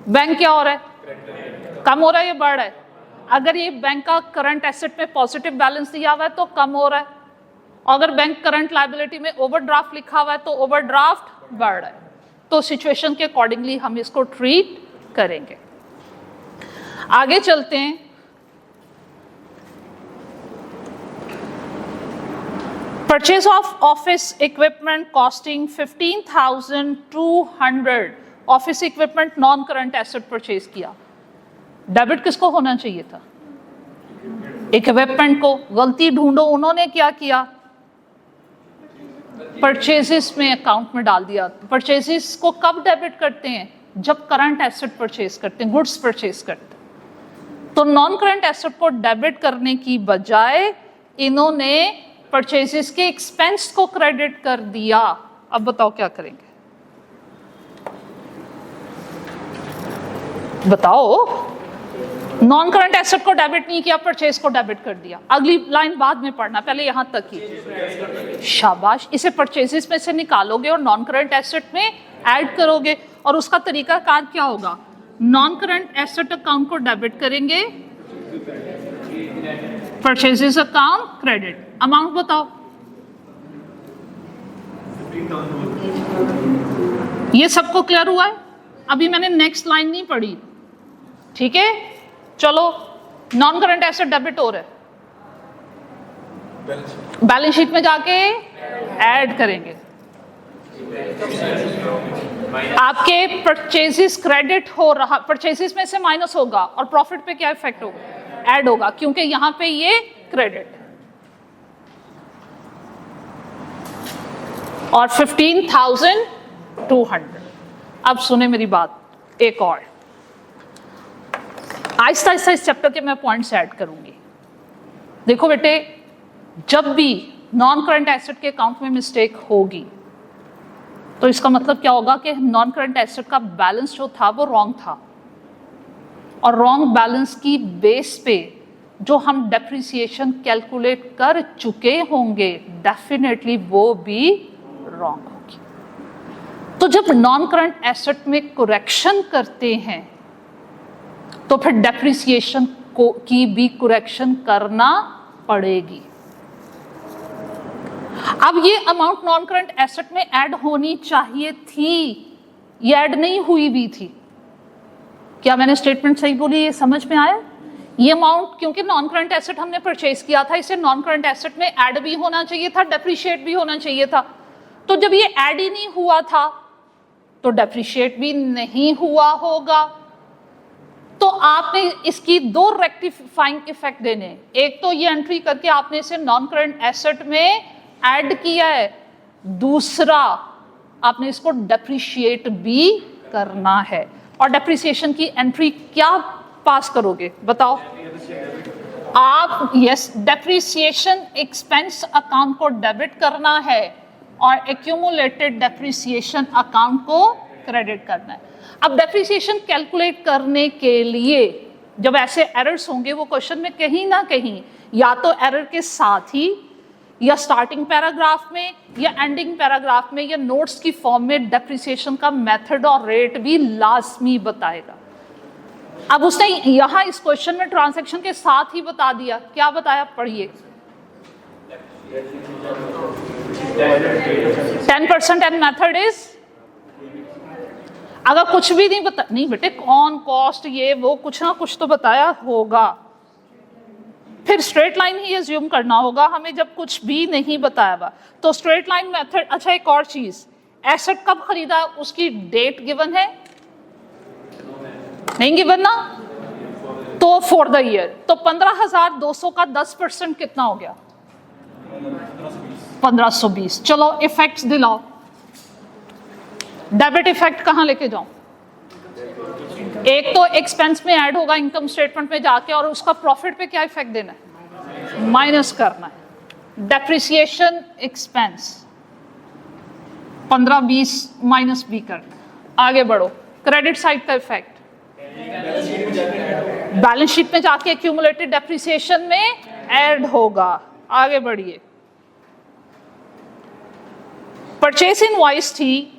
बैंक क्या हो रहा है, कम हो रहा है या बढ़ रहा है। अगर ये बैंक का करंट एसेट में पॉजिटिव बैलेंस दिया हुआ है तो कम हो रहा है, अगर बैंक करंट लायबिलिटी में ओवरड्राफ्ट लिखा हुआ है तो ओवरड्राफ्ट बढ़ रहा है। तो सिचुएशन के अकॉर्डिंगली हम इसको ट्रीट करेंगे। आगे चलते हैं। Purchase of office equipment costing 15,200, office equipment non current asset purchase किया, डेबिट किसको होना चाहिए था, इक्विपमेंट को। गलती ढूंढो, उन्होंने क्या किया, परचेजेस में अकाउंट में डाल दिया। परचेजेस को कब डेबिट करते हैं, जब करंट एसेट परचेज करते हैं, गुड्स परचेज करते हैं। तो नॉन करंट एसेट को डेबिट करने की बजाय इन्होंने परचेजेस के एक्सपेंस को क्रेडिट कर दिया। अब बताओ क्या करेंगे, बताओ। नॉन करंट एसेट को डेबिट नहीं किया, परचेज को डेबिट कर दिया। अगली लाइन बाद में पढ़ना, पहले यहां तक ही। शाबाश, इसे परचेजेस में से निकालोगे और नॉन करंट एसेट में ऐड करोगे। और उसका तरीका कार क्या होगा, नॉन करंट एसेट अकाउंट को डेबिट करेंगे, परचेजेस अकाउंट क्रेडिट। अमाउंट बताओ, ये सबको क्लियर हुआ है। अभी मैंने नेक्स्ट लाइन नहीं पढ़ी, ठीक है। चलो, नॉन करंट एसेट डेबिट हो रहा है, बैलेंस शीट में जाके ऐड करेंगे। आपके परचेजेस क्रेडिट हो रहा, परचेजेस में से माइनस होगा और प्रॉफिट पे क्या इफेक्ट होगा, ऐड होगा, क्योंकि यहां पे ये क्रेडिट। और 15,200। अब सुने मेरी बात, एक और आहिस्ता आहिस्ता इस चैप्टर के मैं पॉइंट्स ऐड करूंगी। देखो बेटे, जब भी नॉन करंट एसेट के अकाउंट में मिस्टेक होगी तो इसका मतलब क्या होगा कि नॉन करंट एसेट का बैलेंस जो था वो रॉन्ग था, और रॉन्ग बैलेंस की बेस पे जो हम डेप्रिसिएशन कैलकुलेट कर चुके होंगे डेफिनेटली वो भी रॉन्ग होगी। तो जब नॉन करंट एसेट में करेक्शन करते हैं तो फिर डेप्रिसिएशन को की भी करेक्शन करना पड़ेगी। अब ये अमाउंट नॉन करंट एसेट में ऐड होनी चाहिए थी, ये ऐड नहीं हुई भी थी। क्या मैंने स्टेटमेंट सही बोली, ये समझ में आया? ये अमाउंट क्योंकि नॉन करंट एसेट हमने परचेज किया था, इसे नॉन करंट एसेट में ऐड भी होना चाहिए था, डेप्रिशिएट भी होना चाहिए था। तो जब ये ऐड ही नहीं हुआ था तो डेप्रिशिएट भी नहीं हुआ होगा। तो आपने इसकी दो रेक्टिफाइंग इफेक्ट देने, एक तो ये एंट्री करके आपने इसे नॉन करंट एसेट में ऐड किया है, दूसरा आपने इसको डेप्रिशिएट भी करना है। और डेप्रिसिएशन की एंट्री क्या पास करोगे बताओ आप? यस, डेप्रिसिएशन एक्सपेंस अकाउंट को डेबिट करना है और एक्यूमुलेटेड डेप्रिसिएशन अकाउंट को क्रेडिट करना है। अब डेप्रिसिएशन कैलकुलेट करने के लिए जब ऐसे एरर्स होंगे वो क्वेश्चन में कहीं ना कहीं या तो एरर के साथ ही या स्टार्टिंग पैराग्राफ में या एंडिंग पैराग्राफ में या नोट्स की फॉर्म में डेप्रिसिएशन का मेथड और रेट भी लाजमी बताएगा। अब उसने यहां इस क्वेश्चन में ट्रांजैक्शन के साथ ही बता दिया। क्या बताया, पढ़िए। 10% एंड मेथड इज, अगर कुछ भी नहीं बता, नहीं बेटे ऑन कॉस्ट ये वो कुछ ना कुछ तो बताया होगा, फिर स्ट्रेट लाइन ही एज्यूम करना होगा हमें जब कुछ भी नहीं बताया हुआ। तो स्ट्रेट लाइन मेथड। अच्छा, एक और चीज, एसेट कब खरीदा उसकी डेट गिवन है? नहीं गिवन ना, तो फॉर द ईयर। तो 15,200 का 10% कितना हो गया? 1520। चलो इफेक्ट्स दिलाओ। डेबिट इफेक्ट कहां लेके जाऊं? एक तो एक्सपेंस में ऐड होगा इनकम स्टेटमेंट में जाके, और उसका प्रॉफिट पे क्या इफेक्ट देना है? माइनस करना है। डेप्रिसिएशन एक्सपेंस 15-20 माइनस भी करना है। आगे बढ़ो, क्रेडिट साइड का इफेक्ट बैलेंस शीट में जाके एक्यूमुलेटेड डेप्रिसिएशन में ऐड होगा। आगे बढ़िए, परचेज इनवॉइस थी,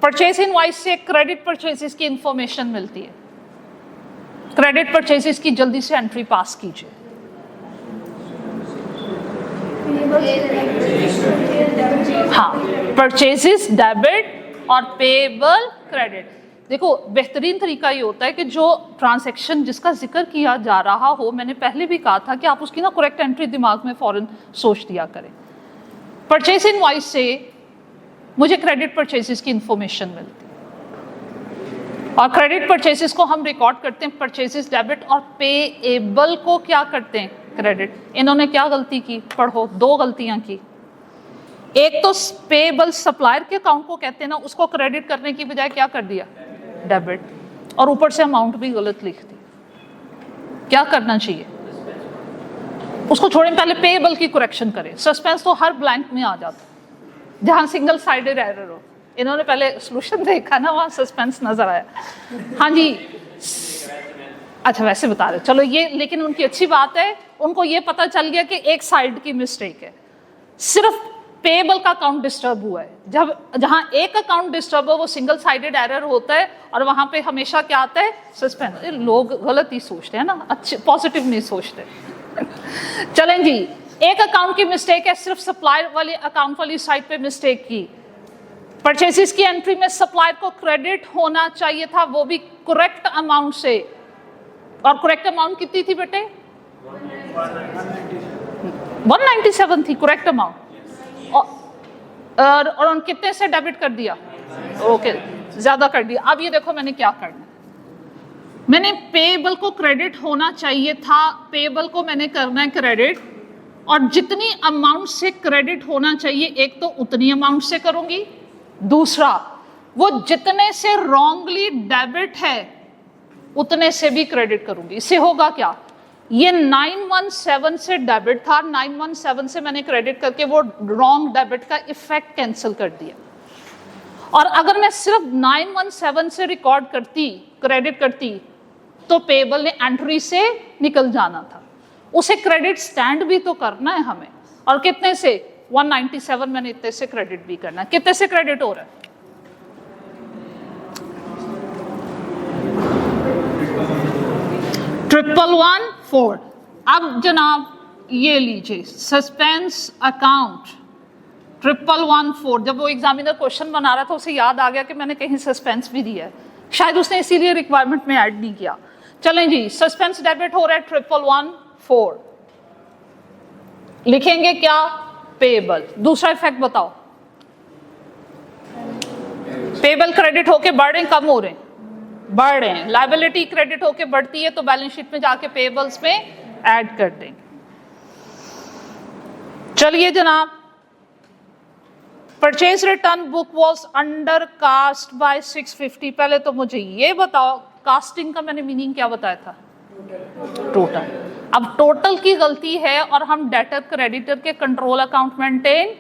परचेज इनवॉइस से क्रेडिट परचेजेस की इंफॉर्मेशन मिलती है। क्रेडिट परचेजेस की जल्दी से एंट्री पास कीजिए। हाँ, परचेजेस डेबिट और पेएबल क्रेडिट। देखो बेहतरीन तरीका ये होता है कि जो ट्रांजैक्शन जिसका जिक्र किया जा रहा हो, मैंने पहले भी कहा था कि आप उसकी ना करेक्ट एंट्री दिमाग में फौरन सोच दिया करें। परचेज इनवॉइस से मुझे क्रेडिट परचेजेस की इंफॉर्मेशन मिलती है और क्रेडिट परचेजेस को हम रिकॉर्ड करते हैं परचेजेस डेबिट और पेएबल को क्या करते हैं क्रेडिट। इन्होंने क्या गलती की, पढ़ो, दो गलतियां की। एक तो पेएबल सप्लायर के अकाउंट को कहते हैं ना, उसको क्रेडिट करने की बजाय क्या कर दिया, डेबिट, और ऊपर से अमाउंट भी गलत लिख दी। क्या करना चाहिए, उसको छोड़ें, पहले पेएबल की करेक्शन करें। सस्पेंस तो हर ब्लैंक में आ जाता है जहां सिंगल साइडेड एरर हो। इन्होंने पहले सॉल्यूशन देखा ना, वहां सस्पेंस नजर आया। हाँ जी, अच्छा वैसे बता रहे, चलो ये, लेकिन उनकी अच्छी बात है, उनको ये पता चल गया कि एक साइड की मिस्टेक है, सिर्फ पेएबल का अकाउंट डिस्टर्ब हुआ है। जब जहां एक अकाउंट डिस्टर्ब हो वो सिंगल साइडेड एरर होता है और वहां पे हमेशा क्या आता है, सस्पेंस। लोग गलत ही सोचते हैं ना, अच्छे पॉजिटिव नहीं सोचते। चलें जी, एक अकाउंट की मिस्टेक है, सिर्फ सप्लायर वाले अकाउंट वाली साइड पे मिस्टेक की। परचेसेस की एंट्री में सप्लायर को क्रेडिट होना चाहिए था, वो भी करेक्ट अमाउंट से। और करेक्ट अमाउंट कितनी थी बेटे, 197 थी करेक्ट अमाउंट। और कितने से डेबिट कर दिया, ओके, ज्यादा कर दिया। अब ये देखो मैंने क्या करना, मैंने पेएबल को क्रेडिट होना चाहिए था, पेएबल को मैंने करना है क्रेडिट, और जितनी अमाउंट से क्रेडिट होना चाहिए एक तो उतनी अमाउंट से करूंगी, दूसरा वो जितने से रॉन्गली डेबिट है उतने से भी क्रेडिट करूंगी। इससे होगा क्या, ये 917 से डेबिट था, 917 से मैंने क्रेडिट करके वो रॉन्ग डेबिट का इफेक्ट कैंसिल कर दिया। और अगर मैं सिर्फ 917 से रिकॉर्ड करती, क्रेडिट करती, तो पेएबल ने एंट्री से निकल जाना था। उसे क्रेडिट स्टैंड भी तो करना है हमें, और कितने से, 197 मैंने इतने से क्रेडिट भी करना है। कितने से क्रेडिट हो रहा है, 1114। अब जनाब ये लीजिए, सस्पेंस अकाउंट 1114। जब वो एग्जामिनर क्वेश्चन बना रहा था उसे याद आ गया कि मैंने कहीं सस्पेंस भी दिया है, शायद उसने इसीलिए रिक्वायरमेंट में ऐड नहीं किया। चलें जी, सस्पेंस डेबिट हो रहा है 1114, लिखेंगे क्या, पेएबल। दूसरा इफेक्ट बताओ, पेएबल क्रेडिट होके बढ़ रहे कम हो रहे हैं, बढ़ रहे हैं। लायबिलिटी क्रेडिट होके बढ़ती है तो बैलेंस शीट में जाके पेएबल्स में ऐड कर देंगे। चलिए जनाब, purchase return book was under cast by 650। पहले तो मुझे ये बताओ, कास्टिंग का मैंने मीनिंग क्या बताया था, टोटल। अब टोटल की गलती है और हम डेटर क्रेडिटर के control account maintain,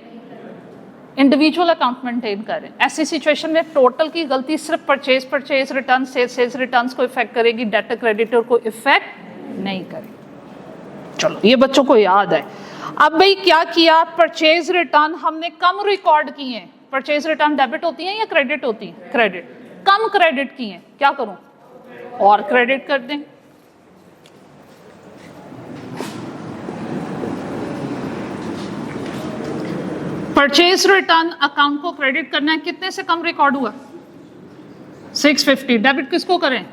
individual account maintain करें। ऐसी सिचुएशन में टोटल की गलती सिर्फ परचेज रिटर्न, सेल्स रिटर्न्स को इफेक्ट करेगी, डेटर क्रेडिटर को इफेक्ट नहीं करेगी। चलो ये बच्चों को याद है। अब भाई क्या किया, परचेज रिटर्न हमने कम रिकॉर्ड किए हैं। परचेज रिटर्न डेबिट होती हैं या क्रेडिट होती हैं, क्रेडिट। कम क्रेडिट किए हैं, क्या करूं, और क्रेडिट कर दें। परचेज रिटर्न अकाउंट को क्रेडिट करना है, कितने से कम रिकॉर्ड हुआ, 650। डेबिट किसको करें,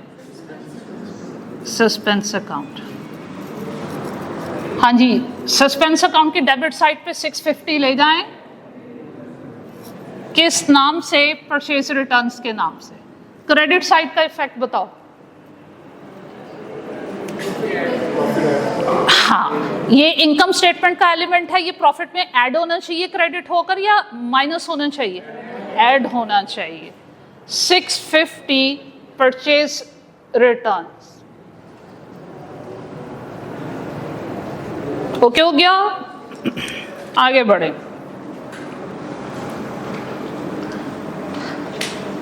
सस्पेंस अकाउंट। हाँ जी, सस्पेंस अकाउंट की डेबिट साइड पे 650 ले जाएं, किस नाम से, परचेज रिटर्न्स के नाम से। क्रेडिट साइड का इफेक्ट बताओ। हाँ, ये इनकम स्टेटमेंट का एलिमेंट है, ये प्रॉफिट में ऐड होना चाहिए क्रेडिट होकर या माइनस होना चाहिए, ऐड होना चाहिए। 650 परचेज रिटर्न्स, ओके हो गया। आगे बढ़े,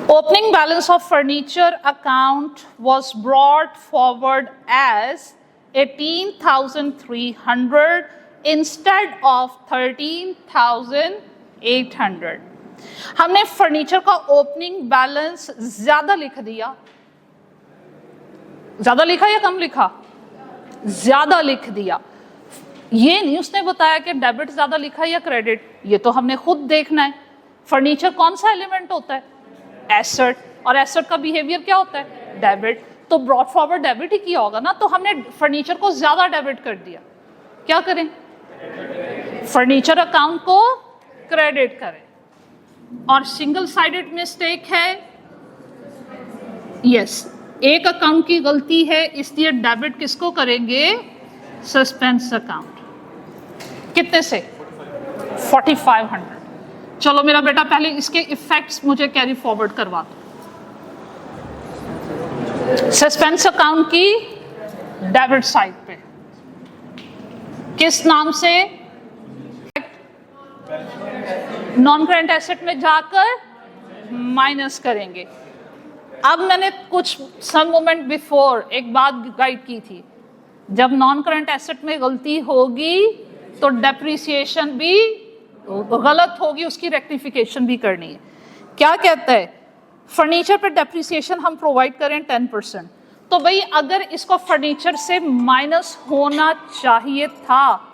Opening balance of furniture account was brought forward as 18,300 instead of 13,800. हमने फर्नीचर का ओपनिंग बैलेंस ज्यादा लिख दिया, ज्यादा लिखा या कम लिखा? ज्यादा लिख दिया। ये नहीं उसने बताया कि डेबिट ज्यादा लिखा या क्रेडिट, ये तो हमने खुद देखना है। फर्नीचर कौन सा एलिमेंट होता है? एसेट, और एसेट का बिहेवियर क्या होता है? डेबिट। तो ब्रॉट फॉरवर्ड डेबिट ही किया होगा ना, तो हमने फर्नीचर को ज्यादा डेबिट कर दिया। क्या करें? फर्नीचर अकाउंट को क्रेडिट करें। और सिंगल साइडेड मिस्टेक है, यस, एक अकाउंट की गलती है, इसलिए डेबिट किसको करेंगे? Suspense account. कितने से? 4500। चलो मेरा बेटा पहले इसके इफेक्ट्स मुझे कैरी फॉरवर्ड करवा दो। सस्पेंस अकाउंट की डेबिट साइड पे किस नाम से? नॉन करेंट एसेट में जाकर माइनस करेंगे। अब मैंने कुछ सम मोमेंट बिफोर एक बात गाइड की थी, जब नॉन करेंट एसेट में गलती होगी तो डेप्रिसिएशन भी गलत होगी, उसकी रेक्टिफिकेशन भी करनी है। क्या कहता है? फर्नीचर पे डेप्रिसिएशन हम प्रोवाइड करें 10%, तो भाई अगर इसको फर्नीचर से माइनस होना चाहिए था,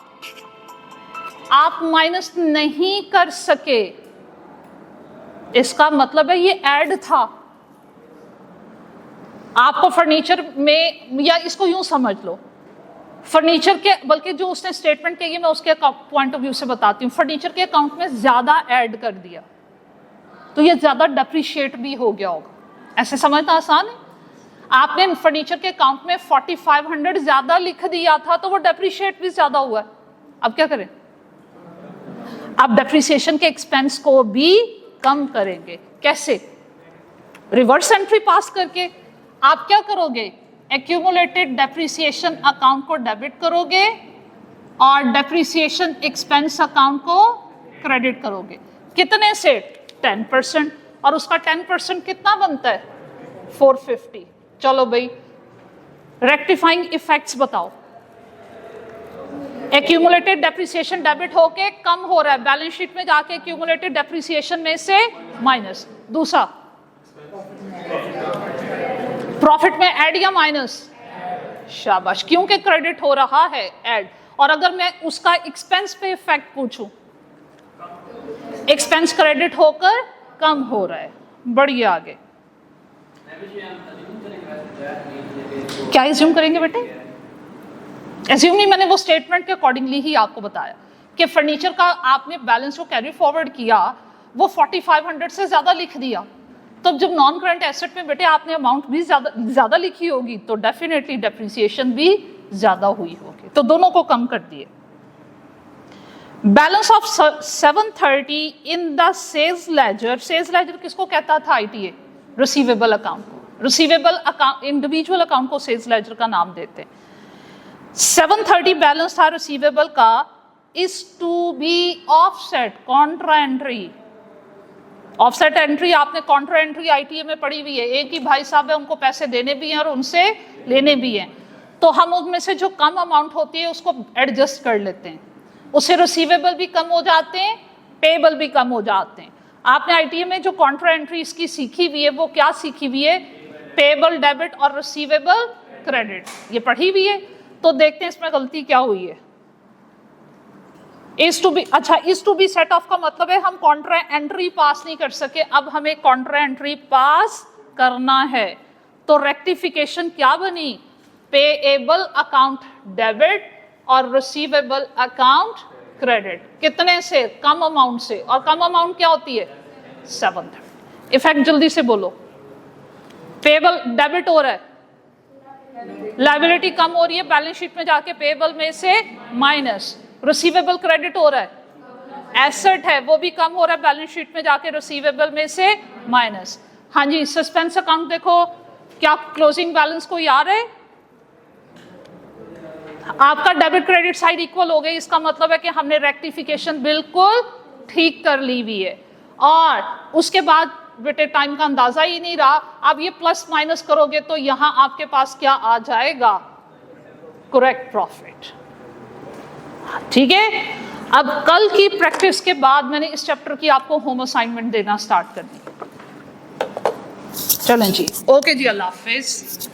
आप माइनस नहीं कर सके, इसका मतलब है ये ऐड था। आपको फर्नीचर में, या इसको यूं समझ लो, फर्नीचर के, बल्कि जो उसने स्टेटमेंट कही है मैं उसके पॉइंट ऑफ व्यू से बताती हूँ। फर्नीचर के अकाउंट में ज्यादा ऐड कर दिया तो ये ज्यादा डेप्रिशिएट भी हो गया होगा। ऐसे समझना आसान है। आपने फर्नीचर के अकाउंट में 4500 ज्यादा लिख दिया था तो वो डेप्रिशिएट भी ज्यादा हुआ है। अब क्या करें? अब डेप्रिसिएशन के एक्सपेंस को भी कम करेंगे। कैसे? रिवर्स एंट्री पास करके। आप क्या करोगे? एक्यूमुलेटेड डेप्रिसिएशन अकाउंट को डेबिट करोगे और डेप्रिसिएशन एक्सपेंस अकाउंट को क्रेडिट करोगे। कितने से? 10%। और उसका 10% कितना बनता है? 450। चलो भाई रेक्टिफाइंग इफेक्ट्स बताओ। एक्यूमुलेटेड डेप्रिसिएशन डेबिट होके कम हो रहा है, बैलेंस शीट में जाके एक्यूमुलेटेड डेप्रिसिएशन में से माइनस। दूसरा, प्रॉफिट में ऐड या माइनस? शाबाश, क्योंकि क्रेडिट हो रहा है, ऐड। और अगर मैं उसका एक्सपेंस पे इफेक्ट पूछूं, एक्सपेंस क्रेडिट होकर कम हो रहा है। बढ़िए आगे क्या एज्यूम करेंगे बेटे? एज्यूम नहीं, मैंने वो स्टेटमेंट के अकॉर्डिंगली ही आपको बताया कि फर्नीचर का आपने बैलेंस को कैरी फॉरवर्ड किया, वो 4500 से ज्यादा लिख दिया, तो जब नॉन करंट एसेट में बेटे आपने अमाउंट भी ज्यादा लिखी होगी तो डेफिनेटली डेप्रिसिएशन भी ज्यादा हुई होगी, तो दोनों को कम कर दिए। Balance of 730 in the sales ledger. Sales ledger किसको कहता था? आईटीए, रिसीवेबल अकाउंट को। रिसीवेबल अकाउंट, इंडिविजुअल अकाउंट को सेल्स लेजर का नाम देते हैं। 730 बैलेंस था रिसीवेबल का, is to be offset contra entry. Offset entry आपने कॉन्ट्रा एंट्री आईटीए में पढ़ी हुई है। एक ही भाई साहब है, उनको पैसे देने भी हैं और उनसे लेने भी हैं, तो हम उनमें से जो कम अमाउंट होती है उसको एडजस्ट कर लेते हैं, उससे रिसीवेबल भी कम हो जाते हैं, पेबल भी कम हो जाते हैं। आपने आईटीए में जो कॉन्ट्रा एंट्री इसकी सीखी हुई है, वो क्या सीखी हुई है? पेबल डेबिट और रिसीवेबल क्रेडिट, ये पढ़ी हुई है। तो देखते हैं इसमें गलती क्या हुई है। इज टू बी, अच्छा, is to be set off का मतलब है हम कॉन्ट्रा एंट्री पास नहीं कर सके, अब हमें कॉन्ट्रा एंट्री पास करना है। तो रेक्टिफिकेशन क्या बनी? पेएबल अकाउंट डेबिट और रिसीवेबल अकाउंट क्रेडिट। कितने से? कम अमाउंट से। और कम अमाउंट क्या होती है? 730। इफेक्ट जल्दी से बोलो। पेएबल डेबिट हो रहा है, लायबिलिटी कम हो रही है, बैलेंस शीट में जाके पेएबल में से माइनस। रिसीवेबल क्रेडिट हो रहा है, एसेट है वो भी कम हो रहा है, बैलेंस शीट में जाके रिसीवेबल में से माइनस। हाँ जी, सस्पेंस अकाउंट देखो, क्या क्लोजिंग बैलेंस कोई आ रहा है? आपका डेबिट क्रेडिट साइड इक्वल हो गई, इसका मतलब है कि हमने रेक्टिफिकेशन बिल्कुल ठीक कर ली हुई है। और उसके बाद बेटे टाइम का अंदाजा ही नहीं रहा, आप ये प्लस माइनस करोगे तो यहां आपके पास क्या आ जाएगा, करेक्ट प्रॉफिट। ठीक है, अब कल की प्रैक्टिस के बाद मैंने इस चैप्टर की आपको होम असाइनमेंट देना स्टार्ट कर दी। चलें जी, ओके जी, अल्लाह हाफिज।